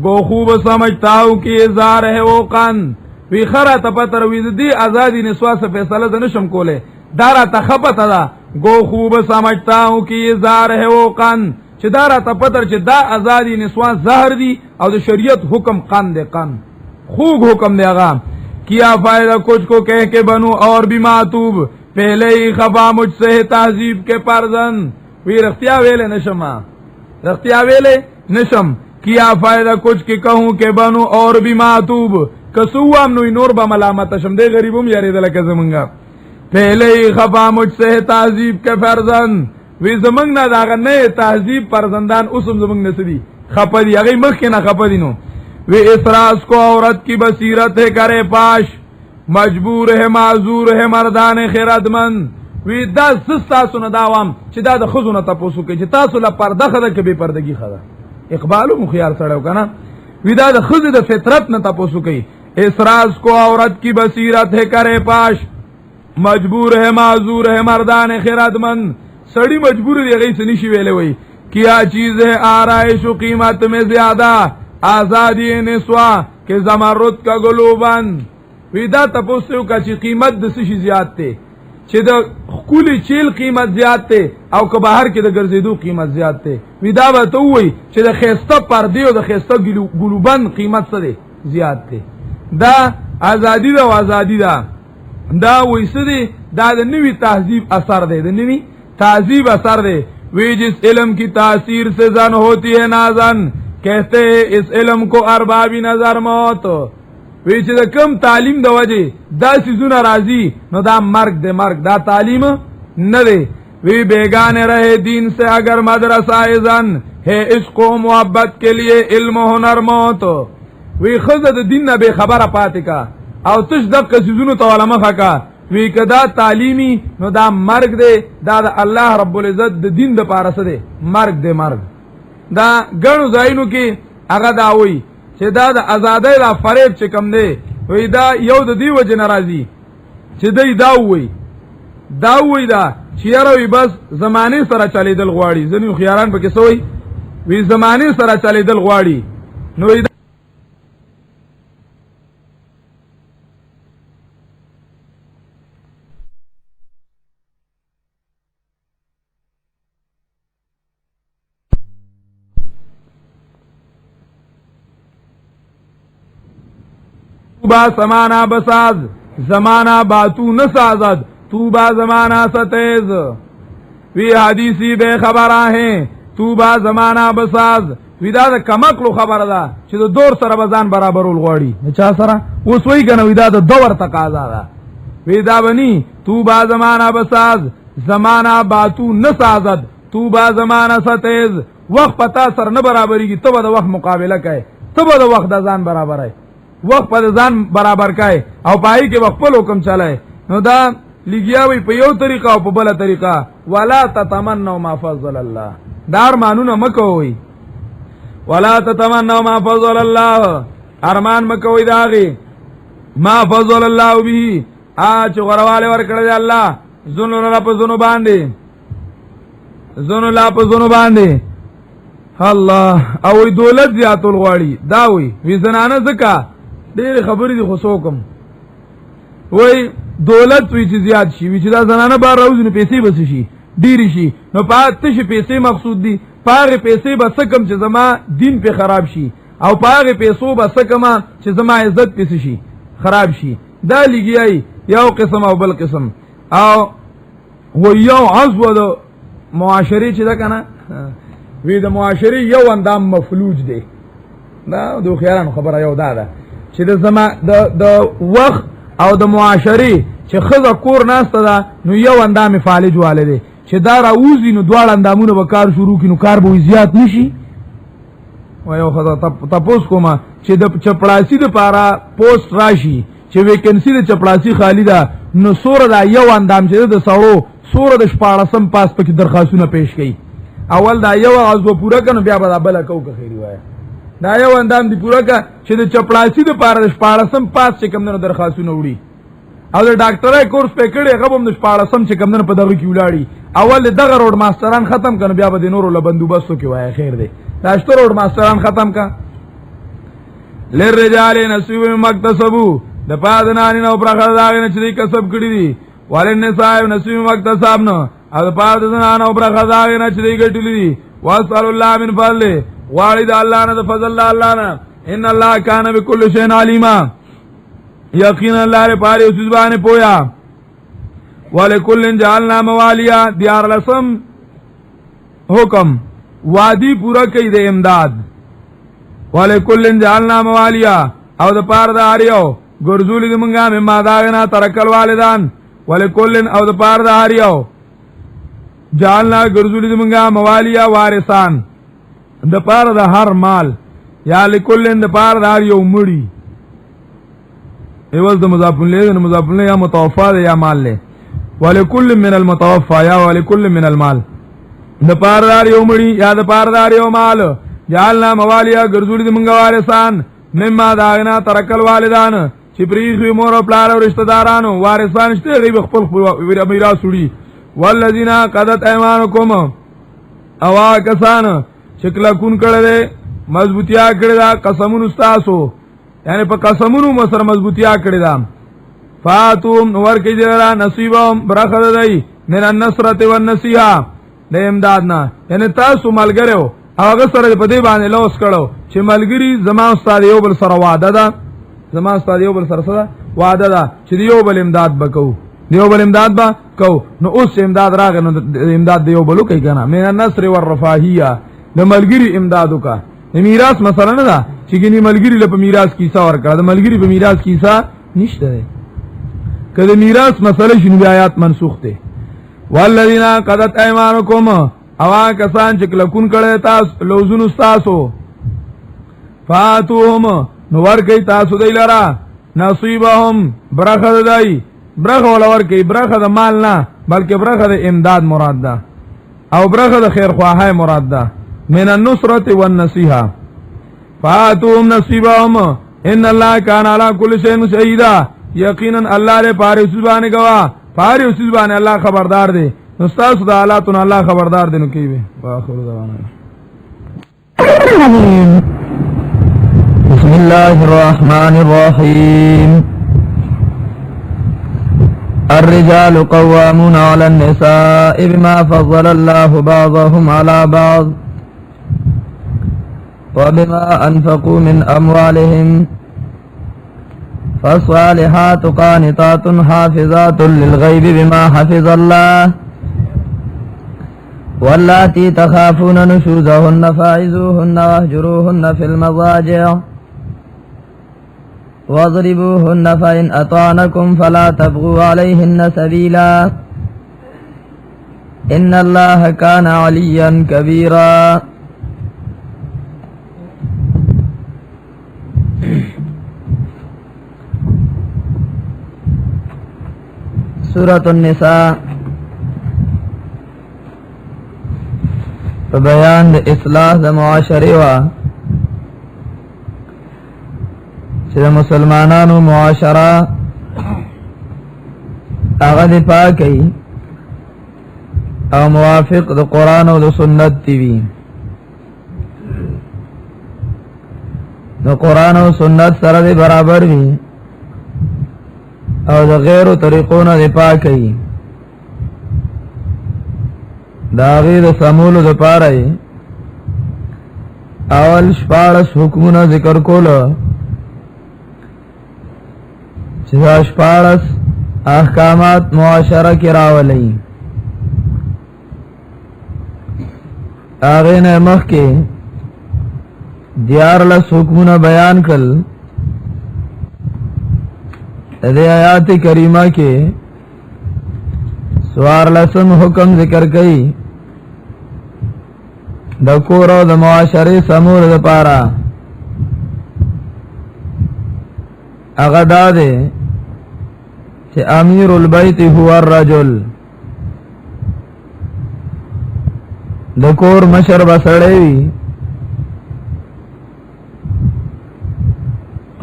गो खूब समझता हूँ कि इज़ार है वो कान वी खरा तपतर विदी आजादी निस्वा से फैसला नशम कोले दारा तखपत अदा गो खूब समझता हूँ कि इज़ार है वो कान चिदारा तपतर चिदा आजादी निस्वा जहर दी और शरीयत हुक्म कान दे कान खूब हुक्म दे आगाम किया फायदा कुछ को कह के बनूं और भी मातूब पहले ही खफा मुझसे तहजीब के परजन वी रख्तिया वेले नशमा रख्तिया वेले नशम किया फायदा कुछ के कहूं के बनूं और भी मातूब कसुआम नु नूर बा मलामत शम दे गरीबुम यारे दला के जमंगा पहले ही खफा मुझसे तहजीब के परजन वी जमंग ना दागा ने तहजीब परजंदान उसम जमंग नसदी खपदी अगे मख के ना खपदी नो वे इस राज को औरत की बसीरत है करे पाश मजबूर है माजूर है मर्दान खैरतमंद वे दा सस्ता सुन दावम چې دا د خزونه تاسو کې چې تاسو لا پرده خده کې به پردګي خده اقبال مو خیال سره وکنه وی دا د خزه د فطرت نه تاسو کې اس راز کو عورت کی بصیرت ہے کرے پاش مجبور ہے معذور ہے مردان خیرتمند سړی مجبور دی غي سني شي ویلې وای کیا چیز ہے آرائش و قیمت میں زیادہ आजादी नस्वा के जमारुत का गुलूबन विदा तपस्यो का ची कीमत द सशी ज्यादा थे چې د خولي چیل قیمت زیات ته او که بهر کې د ګرځېدو قیمت زیات ته ودا به ته وای چې د خيسته پردې او د خيسته ګلوبن قیمت څه دی زیات ته دا ازادي دا ازادي دا وای څه دی دا د نوې تهذیب اثر دی د نوې تهذیب اثر دی وی جس علم کی تاثیر سے زن ہوتی ہے نازن कहते हैं इस इल्म को अरबाबी नजर मौत وی چې د کم تعلیم د وجه دا سيزونه راځي نو دا مرګ د مرګ دا تعلیم نه دی وی بیگانه رہے دین سے اگر مدرسہ اذن ہے عشق و محبت کے لیے علم و هنر موت وی خزه د دین نه به خبره پاتې کا او تش د سيزونو ته علماء کا وی کدا تعلیمی نو دا مرګ دی دا د الله رب العزت د دین د پارسه دی مرګ دی مرګ دا ګڼو ځایونو کې هغه دا وی چې دا د آزادۍ لا فریب چې کم دی وی دا یو د دی وجه ناراضي چې دی دا وی دا چې یاره بس زمانه سره چلیدل غواړي ځنی خياران پکې سوې وی زمانه سره چلیدل غواړي نو با سمانا بساز زمانہ باتو نسازد تو با زمانہ ستیز وی حدیثی بے خبرہ ہیں تو با زمانہ بساز وی دا کمکلو خبر دا چې د دور سره بزان برابرول غواړي چا سره اوس وی کنه وی دا د دور تقاضا ده وی دا بنی تو با زمانہ بساز زمانہ باتو نسازد تو با زمانہ ستیز وقت پتا سر نه برابرېږي ته به د وخت مقابله کوي ته به د وخت د ځان برابرای وقت پر ځان برابر کای او پای کې وقت په حکم چلای نو دا لګیاوي په یو طریقه او په بل طریقه ولا تتمنوا ما فضل الله دار مانونه مکووي ولا تتمنوا ما فضل الله ارمان مکووي داغي ما فضل الله به اچ غرواله ور کړل الله زونو را په زونو باندې زونو لا په زونو باندې الله او دولت زیاتول غواړي دا وی زنانه زکا ډېر خبرې دي خو سوکم وای دولت وی چې زیات شي وی چې دا زنانه بار راوځي پیسې بس شي ډېر شي نو پاتې شي پیسې مقصود دي پاره پیسې بس کم چې زما دین په خراب شي او پاره پیسو بس کم چې زما عزت پیسې شي خراب شي دا لګیای یو قسم او بل قسم او و یو عضو د معاشري چې دا کنه وی د معاشري یو اندام مفلوج دی دا د خیرانو خبره یو ده چې د زما د وخت او د معاشري چې خزه کور ناسته ده نو یو اندام فالج والده چې دا راوځي نو دواړه اندامونه به کار شروع کینو کار به زیات نشي و یو خزه تاسو کومه چې د چپړاسی د پارا پوسټ راشي چې ویکنسی د چپړاسی خالی ده نو سوره دا یو اندام چې د سړو سوره د شپارسم پاس پکې درخواستونه پیش کړي اول دا یو عضو پورا کنه بیا به بل کو که خیری وای دا یو اندام دی پورا کا چې د چپړاسی د پاره د شپارسم پاس چې کمنو درخواستونه وړي او د ډاکټرای کورس پکړي هغه هم د شپارسم چې کمنو په دغه کې ولاړی اول دغه روډ ماستران ختم کنه بیا به د نورو له بندوبستو کې وای خیر دی دا شته روډ ماستران ختم کا للرجال نصیب مکتسبو د پادنانی نو پرخه داغه چې کسب کړی دي ولنساء نصیب مکتسبنو او د پادنانی نو پرخه داغه چې ګټلی دي واسال الله من فضل والد الله نه د فضل الله نه ان الله کان بكل شيء عليما یقینا الله ر پاره اوس باندې پویا ولکل جعلنا موالیا دیار لسم حکم وادی پورا کوي د امداد ولکل جعلنا موالیا او د پاره د اړیو ګرځولې د مونږه مما داغنا ترکل والدان ولکل او د پاره د اړیو جعلنا ګرځولې د مونږه موالیا وارثان د پاره د هر مال یا لکل د پاره د اړیو مړی ایواز د مضاف الیه یا متوفا یا مال له ولکل من المتوفى یا ولکل من المال د پاردار یو مړي یا د پاردار یو مال جعلنا موالیا ګرځولې د منګ وارثان مما داغنا ترکل والدان چې پریخي مور او پلار او رشتہ دارانو وارثان شته غي خپل میراث وړي والذین قضت ایمانکم اوا کسان شکل کون کړه مضبوطیا کړه قسمون استاسو یعنی په قسمونو مسر مضبوطیا کړه دا فاتوم نور کې جرا نصیبم برخه دی من النصرت والنصیحه د امدادنا یعنی تاسو ملګرو هغه سره په دې باندې لوس کړو چې ملګری زما استاد یو بل سره وعده ده زما استاد یو بل سره وعده ده چې یو بل امداد وکاو دیو بل امداد با کو نو اوس امداد راغ نو امداد دیو بلو کوي کنه من النصر والرفاهیه د ملګری امدادو کا میراث مثلا نه ده چې ګنی ملګری له میراث کیسه ورکړه د ملګری په میراث کیسه نشته کله میراث مسله شنو آیات منسوخ ده والذین قضت ایمانکم اوا کسان چې کلکون کړه تاسو لوزون تاسو فاتوهم نو ورګی تاسو دیلرا نصیبهم برخه دای برخه ولا ورګی برخه د مال نه بلکې برخه د امداد مراد ده او برخه د خیر خواهی مراد ده من النصرة والنصيحة فاتوهم نصیبهم ان الله کان علی کل شیء شهیدا یقینا الله له پاره سبحانه گوا پاره سبحانه الله خبردار دی نو تاسو د حالاتونو الله خبردار دی نو کیوي واخر دعوانا بسم الله الرحمن الرحيم الرجال قوامون على النساء بما فضل الله بعضهم على بعض وبما أنفقوا من أموالهم فالصالحات قانتات حافظات للغيب بما حفظ الله واللاتي تخافون نشوزهن فاعزوهن واهجروهن في المضاجع واضربوهن فإن أطعنكم فلا تبغوا عليهن سبيلا إن الله كان عليا كبيرا سورة النساء بیان د اصلاح د معاشره وا چې د مسلمانانو معاشره هغه د پاکي او موافق د قران او د سنت دی وی د قران او سنت سره دی برابر وی او د غیرو طریقونو دی پاکي دا غیر سمولو د پاره اول شپارس حکمونه ذکر کولو چې دا شپارس احکامات معاشره کې راولي هغه نه مخکې دیارلس حکمونه بیان کړل د آیات کریمه کې سوارلسم حکم ذکر کړي د کور او د معاشري سمور د پاره هغه دا دی چې امیر البیت هو الرجل د کور مشر بسړی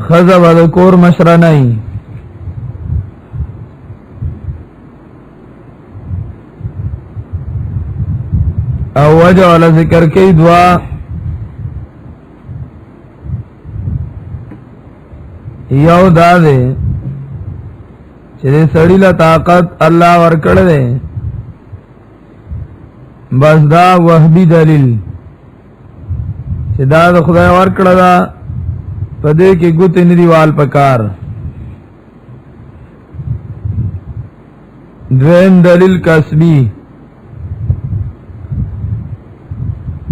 خزه د کور مشر نه او وجه ولا ذکر کئی دعا یو دا دے چې سړی له طاقت الله ورکړ دے بس دا وهبی دلیل چې دا د خدای ورکړ دا پدې کې ګوت نریوال پکار دویم دلیل کسبی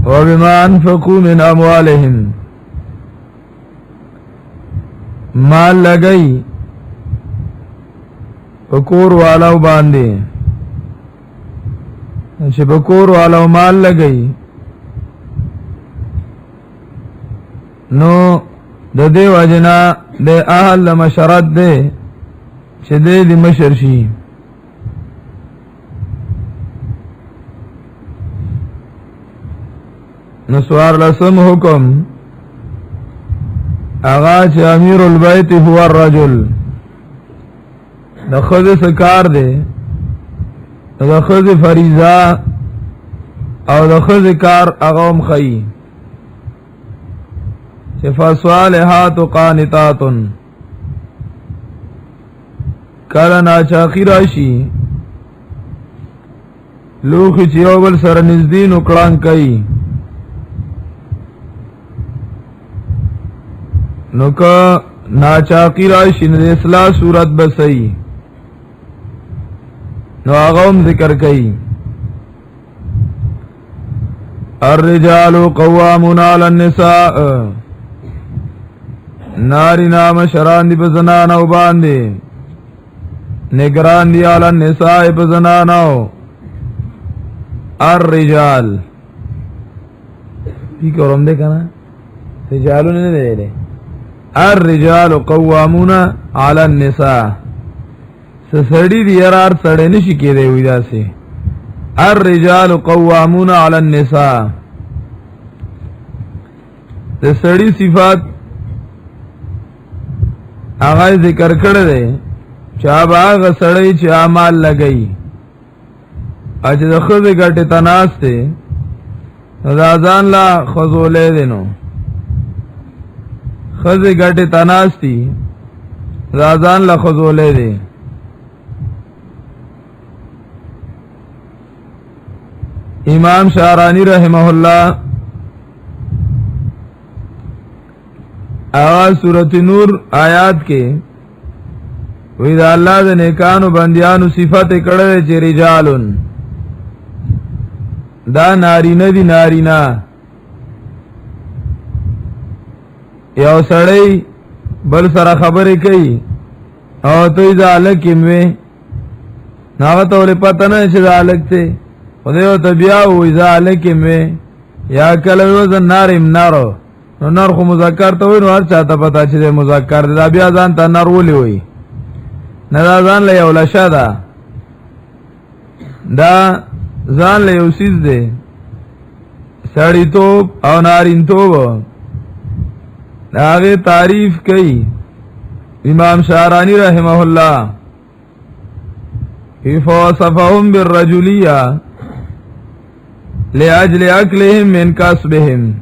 وبما انفقوا من اموالهم مال لګئی پکور والو باندې چې پکور والو مال لګئی نو د دې وجنا د اهل مشرت دې چې دې مشر شي نسوار لسم حکم آغا چه امیر البیت هو الرجل دا خود سکار دے دا خود فریضہ او دا خود کار اغام خی چه فصالحات و قانتاتن کلنا چاقی راشی لوخی چیوبل سر نزدین اکڑان کئی نو که ناچاقی راشی نو اصلاح صورت بسئی نو آغاوم ذکر کئی الرجال قوامون علی النساء ناری نام شران دی بزنانو باندے نگران دی علی النساء بزنانو الرجال پی کرم دے کنا رجالو نے دے دے الرجال قوامون علی النساء سسڑی دی ارار سڑے نشی کی دے ہوئی دا سے الرجال قوامون علی النساء سسڑی صفات آغای ذکر کردے چاب آغا سڑی چا مال لگئی اچھ دا خود گٹی تناستے دا ازان لا خضولے دینو خزی گٹی تناستی رازان لخزولے دے امام شارانی رحمہ اللہ آواز سورت نور آیات کے وید اللہ دے نیکانو بندیانو صفت کڑے چے رجالن دا نارینا دی نارینا یو سړی بل سره خبرې کوي او ته یې ځالک یې ناغه ته ولې پته نه چې ځالک ته خدای ته بیا وې ځالک یې یا کله وزن نارم نارو نو نار خو مذکر ته وې نو هر چاته پته چې مذکر دی بیا ځان ته نار ولې وې نه ځان له یو لشه ده دا ځان له یو سیز دی سړی توب او نارین توب داغه تعریف کئی امام شعرانی رحمه الله فوصفهم بالرجلیه لأجل اکلهم من کسبهم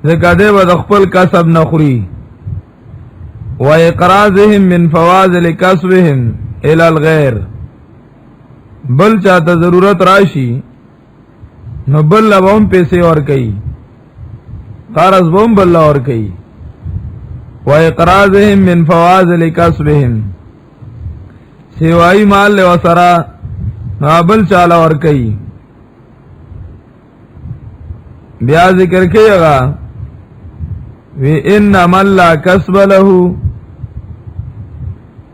ذکر دے با دخپل کسب نخوری و اقرازهم من فوازل کسبهم الى الغیر بل چاہتا ضرورت راشی نو بل لبهم پیسے اور کئی قرض بهم بل اور کئی و اقرازهم من فوازل کسبهم سیوائی مال لے وسرا نو بل چالا اور کئی بیا ذکر کیگا وی ان من لا کسب له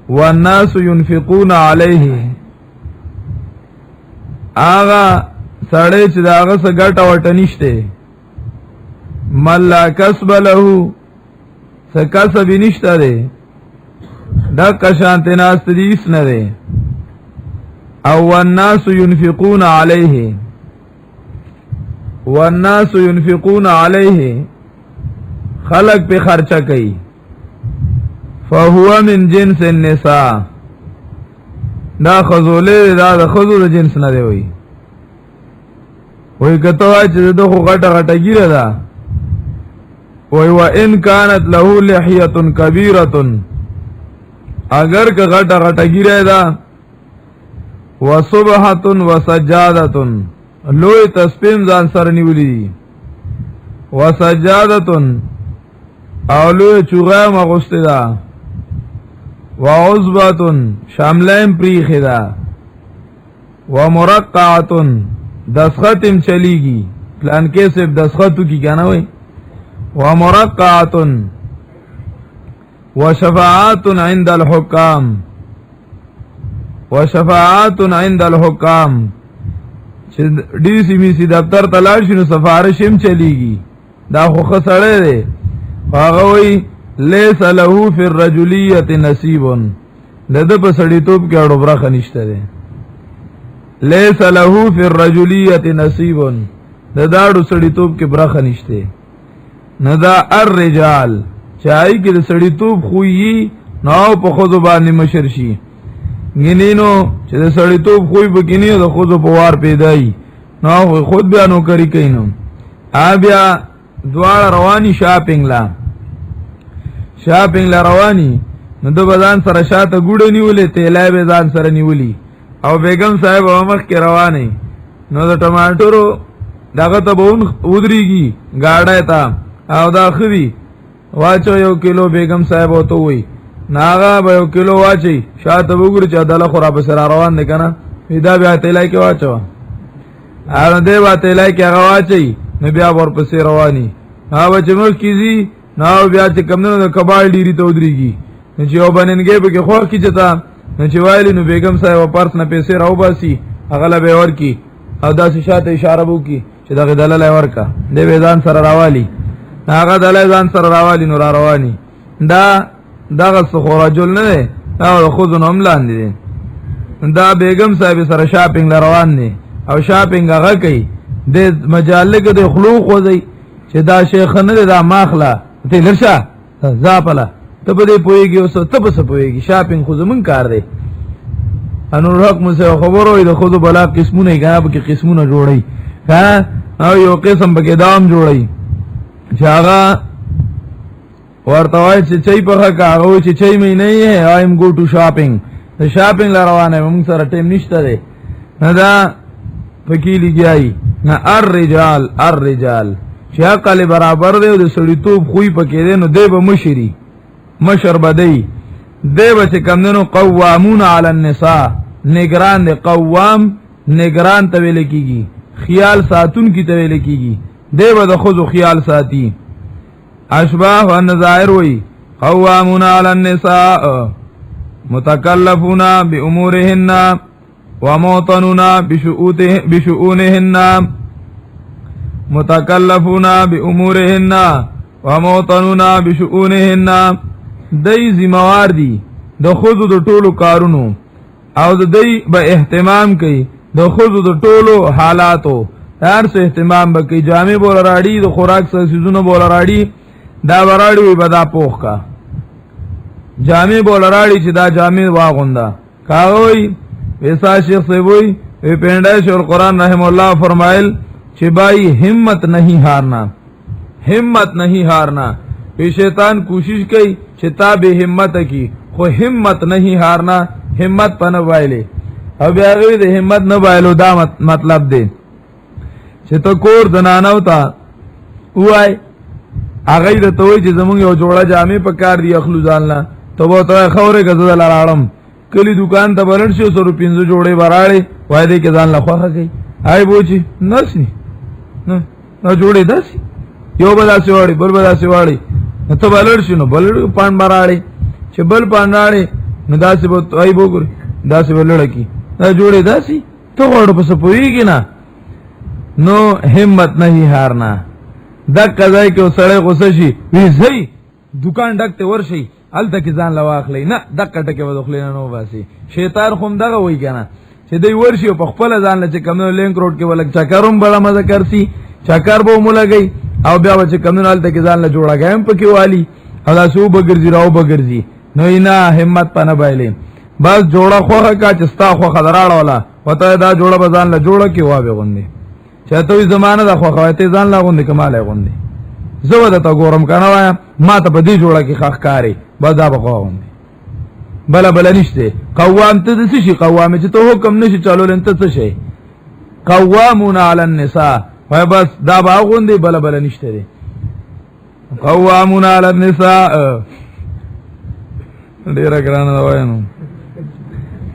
والناس ينفقون عليه آغا سڑے چی دا آغا سا گٹا وٹا نشتے من لا کسب له سا کسبی نشتا دے دا کشانت ناست دیس ندے او والناس ينفقون عليه والناس ينفقون عليه خلق پہ خرچہ کئی فهو من جنس النساء دا خزولے دا خزو دا جنس ندے ہوئی وی کتو آئی چیز دو خو غٹا غٹا گیر دا وی وَإِن كَانَتْ لَهُ لِحْيَةٌ كَبِيرَةٌ اگر که غٹا غٹا گیر دا وَصُبْحَةٌ وَسَجَّادَةٌ لوی تسپیم زان سر نیولی وَسَجَّادَةٌ اولوی چوغایم اغسط دا وعزبتن شاملیم پریخ دا ومرقعتن دسخطم چلیگی پلان کیسے دسخطو کی کیا نوی ومرقعتن وشفاعاتن عند الحکام وشفاعاتن عند الحکام ڈی سی می سی دفتر تلاشنو سفارشم چلیگی دا خو خسڑے دے فاغوی لیس لہو فی الرجولیت نصیبن دد پا سڑی توب کیا ڈبرا خنشتا دے لیس لہو فی الرجولیت نصیبن دداڑو سڑی توب کے برا خنشتے ندا الرجال چاہی که د سڑی توب خویی ناو پا خودو بانی مشرشی گنینو چه د سڑی توب خوی بکنیو د خودو پوار پیدایی ناو خود بیا نوکری کینو آبیا دوار روانی شاپنگ لا روانی نو دو بزان سر شاعت گوڑه نیولی تیلائی بزان سر نیولی او بیگم صاحب ومخ کی روانی نو دا ٹماٹورو داغتا بون ادری گی گاڑای تا او دا خوی واچو یو کلو بیگم صاحب ہوتو ہوئی ناغا با یو کلو واچی شاعت بگور چا دل خورا بسر روان دے کنا دا بیا تیلائی کے واچو آن دے با تیلائی کے اگا واچی نو بیا بور پسی روانی نا با چمخ کیزی ناو بیا چه کمدنو دا کبال دیری تا ادری گی نو چه او بننگی پا که خواه کی چتا نو چه وائلی نو بیگم صاحب پرس نا پیسی راو باسی اغلا بیور کی او دا سی شاعت اشاره بو کی چه دا غی دلالی ورکا دے بیزان سر روالی ناغا دلالی زان سر روالی نو را روانی دا غص خورا جل نده دا خوزن املان دی دا بیگم صاحب سر شاپنگ لروان دی او شاپنگ اغا کئی دے مجالک دے خلوق وزی چه دا شیخ نده دا ماخلا تی لرشا زاپلا تب دے پوئیگی اسو تب سا پوئیگی شاپنگ خوزو من کار دے انور حق مجھے خبر ہوئی دا خوزو بلا قسمون ای کنا بکی قسمون جوڑی او یو قسم بکی دام جوڑی چاگا ورطوائی چه چی پخا که آگوی چه چی می نئی ہے آئیم گو ٹو شاپنگ دا شاپنگ لروان ہے مونگ سر ٹیم نشتا دے دا فکیلی گیائی نا الرجال چه اقل برابر دے دا سڑی توب خوی پکی دے نو دے با مشر با دے با چه کم دنو قوامون علی النساء نگران دے قوام نگران تویلے کی گی خیال ساتون کی تویلے کی گی دے با دا خود خیال ساتی اشباح و نظائر وی قوامون علی النساء متکلفون بی امورهن و موطنون بشؤونهن متکلفون بی امورهن و موطنون بشؤونهن دی زموار دی دا خود دا طولو کارونو او دا دی با احتمام کئی دا خود دا طولو حالاتو هر سو احتمام با کئی جامع بولا راڑی دا خوراک سا سیزونو بولا راڑی دا براڑی وی بدا پوخ کا جامع بولراړي چې دا جامع واغوندا کاوي ویسا شیخ سے وہی پیندائش اور قرآن رحم اللہ فرمائل چې بھائی ہمت نہیں ہارنا، ہمت نہیں ہارنا. شیطان کوشش کئی چې تا به همت کی خو همت نہیں هارنا، همت پنه وایلې او بیا غوی د همت نه وایلو. دا مطلب دی چې ته کور دنانو تا وای هغه د توي چې زمونږ یو جوړه جامې په کار دی اخلو ځانلا ته وو ته خورې غزل لاړم کلی دکان ته بلل شو 150 جوړې براړې وای دې کې ځان لخوا کوي آی بوچی نسی نو جوړې داسي یو بدا سیواړي بل بدا سیواړي ته بلل شنو بل پان براړې چې بل پان راړې نو داسې بو آی بوګر داسې بلل کی دا جوړې داسي ته وړو پس پويږي نه. نو همت نہیں ہارنا. دک کځای کې سړی غوسه شي وی زئی دکان ډک ته ورشي الته کې ځان لواخلې نه دک ټکه ودخلې نه نو باسي. شیطان خوم دغه وای کنه چې دوی ورشي په خپل ځان لچ کمنو لینک روډ کې ولک چکروم بڑا مزه کرسي چکر بو مولګي او بیا چې کمنو الته کې ځان له جوړاګم پکې والی او دا سو بغرزي راو بغرزي نو نه همت پنه بایلې بس جوړه خوخه کا چستا خوخه دراړه ولا وته دا جوړه بزان له جوړه کې وابه غوندي چاته زمانه د خوخه ته ځان لا غوندي کمال غوندي زو د تا ګورم کنه وایا ما ته په دې جوړه کې خخ کاری بدا بغوندي بلا بلا نشته. قوام ته د شي قوام چې ته حکم نشي چالول انت څه شي قوامون علی النساء وای بس دا باغوندي بلا بلا نشته دي قوامون علی النساء ډیر ګرانه وایو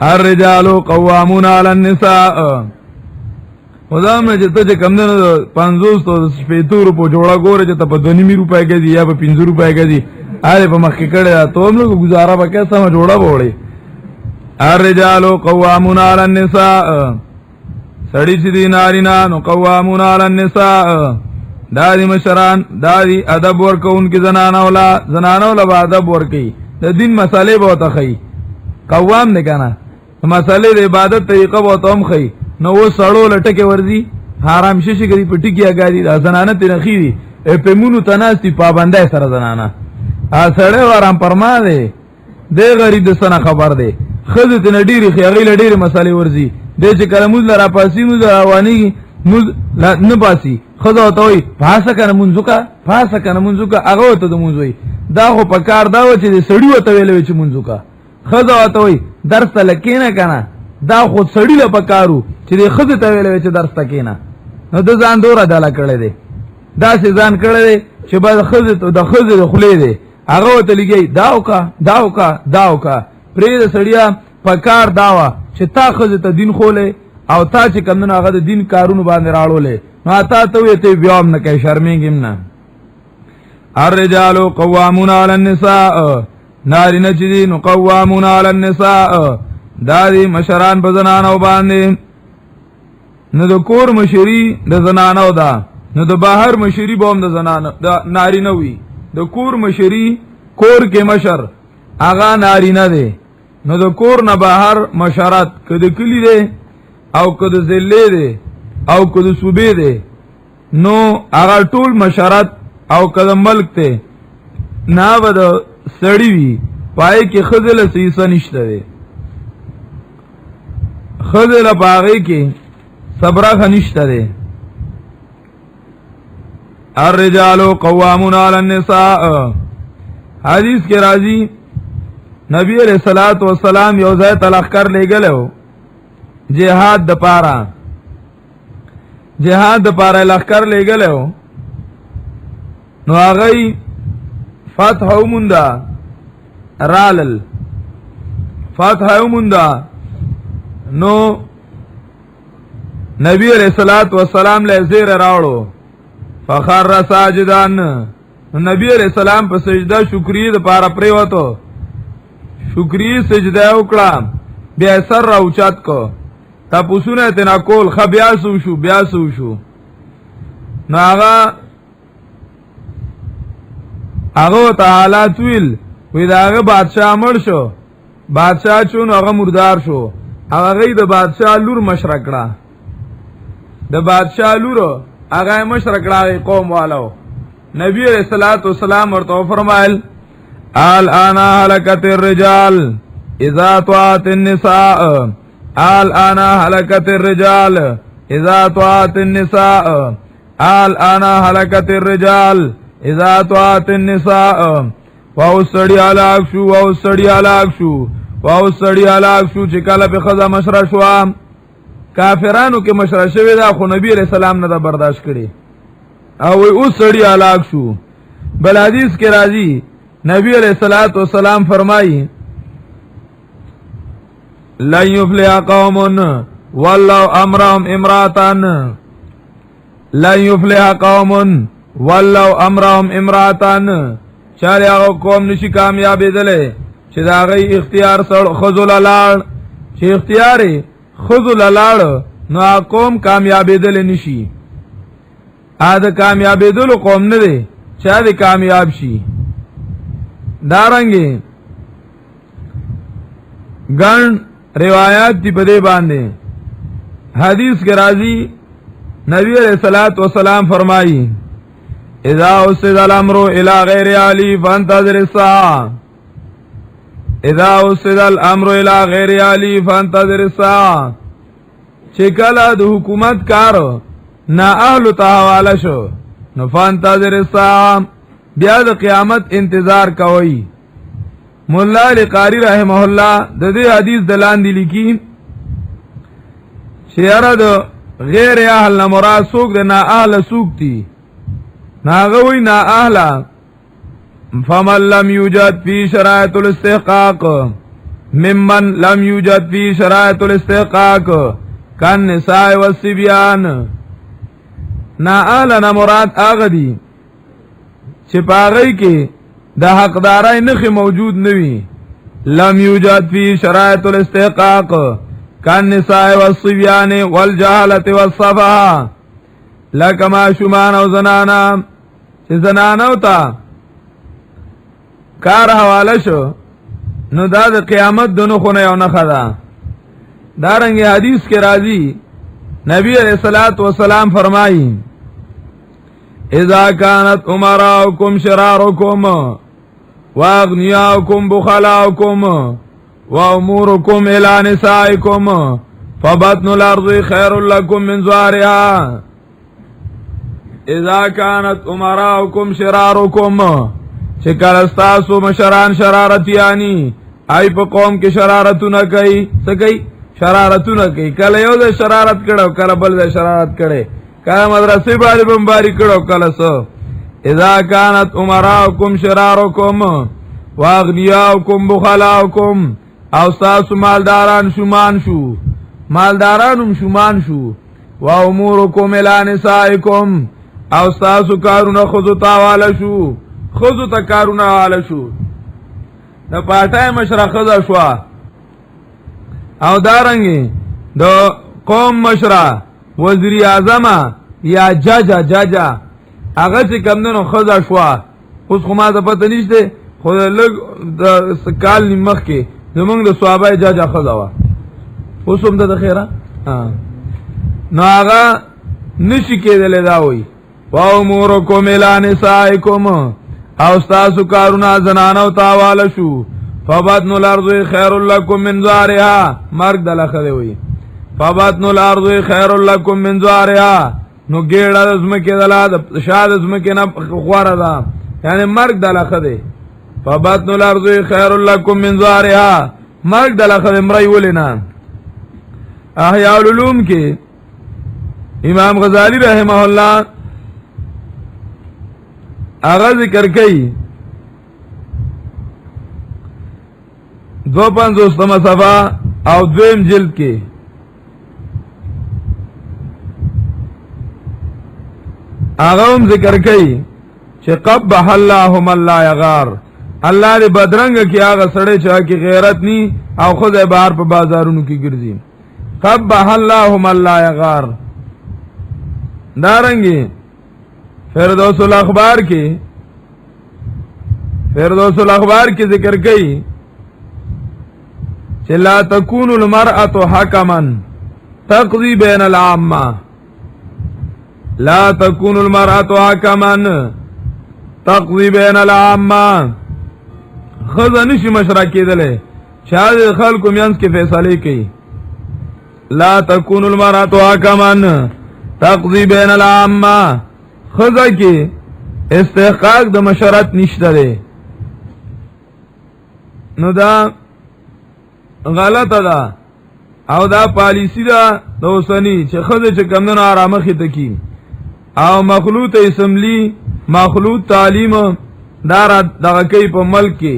الرجال قوامون علی النساء. خدام چې ته کم نه 500 شپېتو روپو جوړه ګوره چې ته په 2.5 روپۍ کې دی یا په 5 روپۍ کې دی آره په مخ کې کړه ته هم لږ گزاره وکړه سم جوړه وړي. الرجال قوامون علی النساء سړی چې دی نارینا نو قوامون علی النساء داری مشران داری ادب ورکون کی زنانه ولا ادب ورکی د دین مسالې به تخی قوام نه کنه مسالې د عبادت طریقه به تم خی نو و سړو لټکه ورزي حرام شي گری پټی کیه غادي د زنانه تنخی دي په مونو تناستی پابندای سره زنانه ا سړی ورام پرما دی د غریب د سنه خبر دی خزه تن ډیری خیاغی لډیری مسالې ورزي د چې کلمو لرا پاسی مو رواني مو نه پاسی خزه توي پاسه کنه منځوکا هغه ته د منځوي دا خو په کار دا و چې سړی وته ویلې چې منځوکا خزه توي درس لکینه کنه دا خو سړی له پکارو چې خزه ته ویلې چې درس تکینه نو د ځان دوره داله کړی دی دا سي ځان کړی دی چې بعد خزه د خزه خلې دی هغه ته لګي داوکا پرې د سړیا پکار داوا چې تا خزه ته دین خوله او تا چې کمنه هغه د دین کارونو باندې راړولې نو تا ته وې ته بیام نه کوي شرمېږم نه. الرجال قوامون علی النساء نارینه چې دي نو قوامون علی النساء دادی مشران په زنانو باندې نو د کور مشری د زنانو دا نو د بهر مشری بوم د زنانو د نارینه وی د کور مشری کور کې مشر اغا نارینه دی نو د کور نه بهر مشرات کده کلی دی او کده زلې دی او کده صوبې دی نو اغا ټول مشرات او کده ملک ته نا ود سړی وی پای کې خزل سیسه نشته دی خزل پاغي کې صبره خنشته دی. الرجال قوامون علی النساء حدیث کې راځي نبی علیہ الصلوۃ والسلام یو ځای تلخ کر لګلو جهاد د پاره لخر لګلو نو هغه فتح ومندا رالل فتح ومندا نو نبی علیہ الصلوۃ والسلام له زیر راوړو فخر ساجدان نبی علیہ السلام په سجده شکرې د پاره پریوتو شکرې سجده وکړه بیا سر راوچات کو تاسو نه تنا کول خبياسو شو نو هغه تعالی تویل وی داغه بادشاہ مړ شو بادشاہ چون هغه مردار شو هغه د بادشاہ لور مشرکړه د بادشاہ لور هغه مشرکړه قوم والو نبی علیہ الصلوۃ والسلام ورته فرمایل الآن هلكت الرجال اذا طاعت النساء الآن هلكت الرجال اذا طاعت النساء الآن هلكت الرجال اذا طاعت النساء واو سړی علاق شو واو سړی علاق شو واو سړی علاق شو چې کله په خزا مشره شو کافرانو کې مشره شوی دا خو نبی علیہ السلام نه برداشت کړي او او سړی علاق شو بل حدیث کې راځي نبی علیہ الصلوۃ والسلام فرمایي لا يفلح قوم ولو امرهم امراتان لا يفلح قوم ولو امرهم امراتان چاره هغه قوم نشي کامیابې دله چې دا غي اختیار سره خذل لاړ چې اختیار خذل لاړ نو قوم کامیابې دله نشي اده کامیابې دله قوم نه دي چې دا کامیاب شي دارنګي ګڼ روایت دی په دې باندې حدیث کې راځي نبی علیہ الصلوۃ والسلام فرمایي اذا اسد الامر الى غیر علی فانتظر الساعه اذا اسد الامر الى غیر علی فانتظر الساعه چې کله د حکومت کار نه اهل ته حواله شو نو فانتظر الساعه بیا د قیامت انتظار کوي مولا علی قاری رحمه الله د دې حدیث دلان دي لیکي شیاره د غیر اهل مراد سوق د نه اهل سوق دي ناغوی نا اهلا فمن لم يوجد في شرائط الاستحقاق ممن لم يوجد في شرائط الاستحقاق كان نساء والصبيان نا اهلا نا مراد آغا دی چه پاغی که دا حقدارای نخی موجود نوی لم يوجد في شرائط الاستحقاق كان نساء والصبيان والجهالة والصفحة لکما شمان او زنانا چې زنانو ته کار حواله شو نو دا د قیامت دونو خونه یو نه خدا دارنګ حدیث کې راځي نبی علیہ الصلوۃ والسلام فرمایي اذا كانت امراؤكم شراركم واغنياؤكم بخلاؤكم واموركم الى نسائكم فبطن الارض خير لكم من ظهرها اذا كانت امراؤكم شراركم شکل استاسو مشران شرارتیانی ای په قوم کې شرارتونه کوي څه کوي شرارتونه کوي کله یو د شرارت کړه کله بل د شرارت کړي کله مدرسې باندې بمباری کړه کله څه اذا كانت امراؤكم شراركم واغنياؤكم بخلاؤكم او تاسو مالداران شومان شو مالدارانم شومان شو واموركم الى نسائكم او تاسو کارونه خودو تاواله شو خودو تا کارونه واله شو د پټای مشره خزا شو او دارنګي د قوم مشره وزیر اعظم یا جاجا هغه چې کمندونو خزا شو اوس خو ما ته پته نشته خو لګ د سکال نیمخ کې زمونږ د صحابه جاجا خزا وا اوس هم د خیره نو هغه نشي کېدل دا وای وامورکم الی نسائکم او تاسو کارونه زنانو تاواله شو فبطن الارض خیر لکم من ظهرها مرګ دلخه وي فبطن الارض خیر لکم من ظهرها نو ګېړه زمکه دلا د شاد زمکه نه خواره ده یعنی مرګ دلخه دی فبطن الارض خیر لکم من ظهرها مرګ دلخه مړی ولینا احیاء العلوم کې امام غزالی رحمه الله آغا ذکر کئی 250 صفحه او دویم جلد کې آغا هم ذکر کئی چې قبح الله من لا یغار الله دې بدرنګ کې آغا سړی چا کې غیرت نی او خود بهر په بازارونو کې ګرځي قبح الله من لا یغار دارنګي فردوس الاخبار کې ذکر کئی چې لا تكون المرأة حكما تقضي بين العامة لا تكون المرأة حكما تقضي بين العامة خزه نشي مشره کېدلې چا د خلکو میانس کې فیصله کوي لا تكون المرأة حكما تقضي بين العامة خزه کې استحقاق د مشورت نشته ده نو دا غلطه ده او دا پالیسی ده د اوسنی چې خزه چې کمنه آرامه خته کی او مخلوط اسمبلی مخلوط تعلیم دار دغه کوي په ملک کې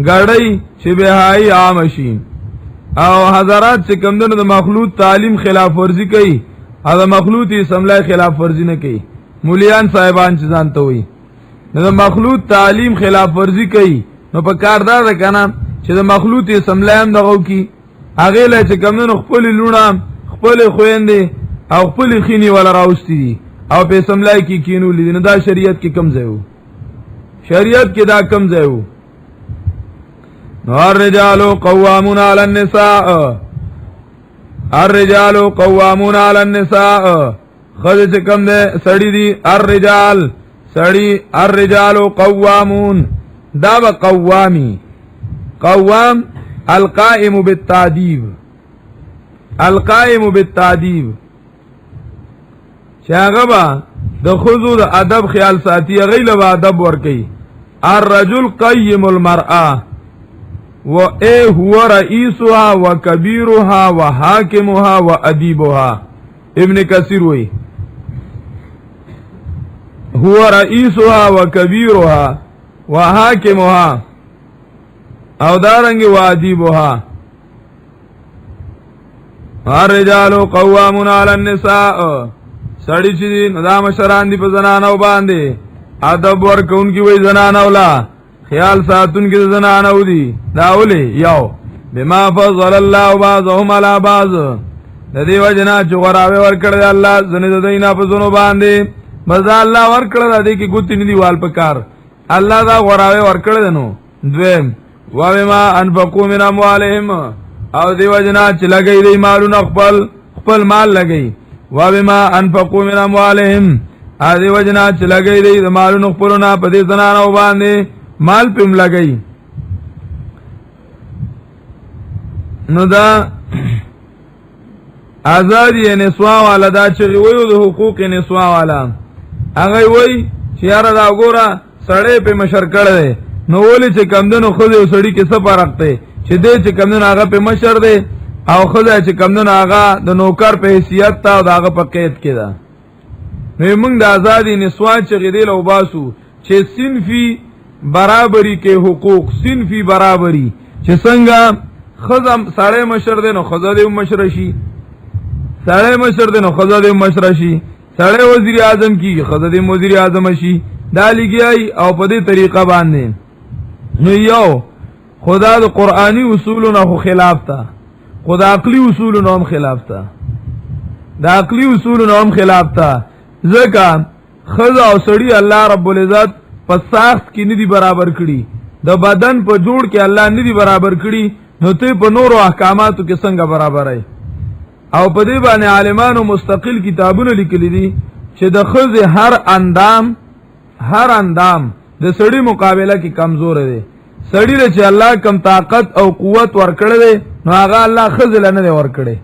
غړی چې بهای عام شي او حضرات چې کمنه د مخلوط تعلیم خلاف ورزي کوي او د مخلوط اسمبلی خلاف ورزي نه کوي مولیان صاحبان چې ځانته وي د مخلوط تعلیم خلاف ورزي کوي نو په کاردار ده کنه چې د مخلوط اسمبلی هم دغه کی هغه له چې کمنه خپل لونه خپل خويندې او خپل خيني ولا راوستي او په اسمبلی کې کینو لیدنه دا شریعت کې کم ځای وو شریعت کې دا کم ځای وو الرجال قوامون على النساء الرجال قوامون على النساء خذ کم ده سړی دي الرجال سړی الرجال قوامون دا به قوامی قوام القائم بالتاديب القائم بالتاديب شاغبا د خذو د ادب خیال ساتي غیله با ادب ور کوي الرجل قيم المرأه هو رئيسها وكبيرها وحاكمها واديبها ابن کثیر وی هو رئيسها وكبيرها وحاكمها او دارنګ واديبها الرجال قوامون على النساء سړی چې نظام شران دی په زنانو باندې ادب ورکون کی وای زنانو لا خیال ساتون کی زنانو دی داولی یو بما فضل الله بعضهم على بعض د دې وجنا چې غراوي ورکړل الله زنه د دینا په زونو باندې مزه الله ورکړل د کی ګوتی ندی وال پکار الله دا غراوي ورکړل نو دویم و بما انفقوا من اموالهم او دی وجنا چې لګي دی مالونه خپل مال لګي و بما انفقوا من اموالهم ا دی وجنا چې لګي دی مالونه خپلونه په دې زنانو باندې مال پم لګي نو دا آزادی نسوا والا دا چې ویو د حقوق نسوا والا هغه وای چې یار دا وګوره سړی په مشر کړه نو ولې چې کمندونو خو دې سړی کې څه فرق دی چې دې چې کمندونو هغه په مشر دی او خدای چې کمندونو هغه د نوکر په حیثیت تا او هغه په قید کې ده نو موږ د آزادی نسوا چې غدیل او باسو چې صنفي برابری کې حقوق صنفي برابری چې څنګه خزم سړی مشر دی نو خزه دې مشر شي سړی مشر دی نو خزه دې مشر شي سړی وزیر اعظم کی خزه دې وزیر اعظم شي دا لګي او په دې طریقه باندې نو یو خدا د قرآنی اصولونو خو خلاف تا خدا عقلی اصولونو هم خلاف تا دا عقلی اصولونو هم خلاف تا ځکه خزه او سړی الله رب العزت په ساخت کې ندي برابر کړي د بدن په جوړ کې الله ندي برابر کړي نو ته په نورو احکاماتو کې څنګه برابر ای او په دې باندې عالمانو مستقل کتابونه لیکلي دي چې د خزه هر اندام د سړی مقابله کې کمزور دی سړی له چې الله کم طاقت او قوت ورکړي نو هغه الله خزه لنه ورکړي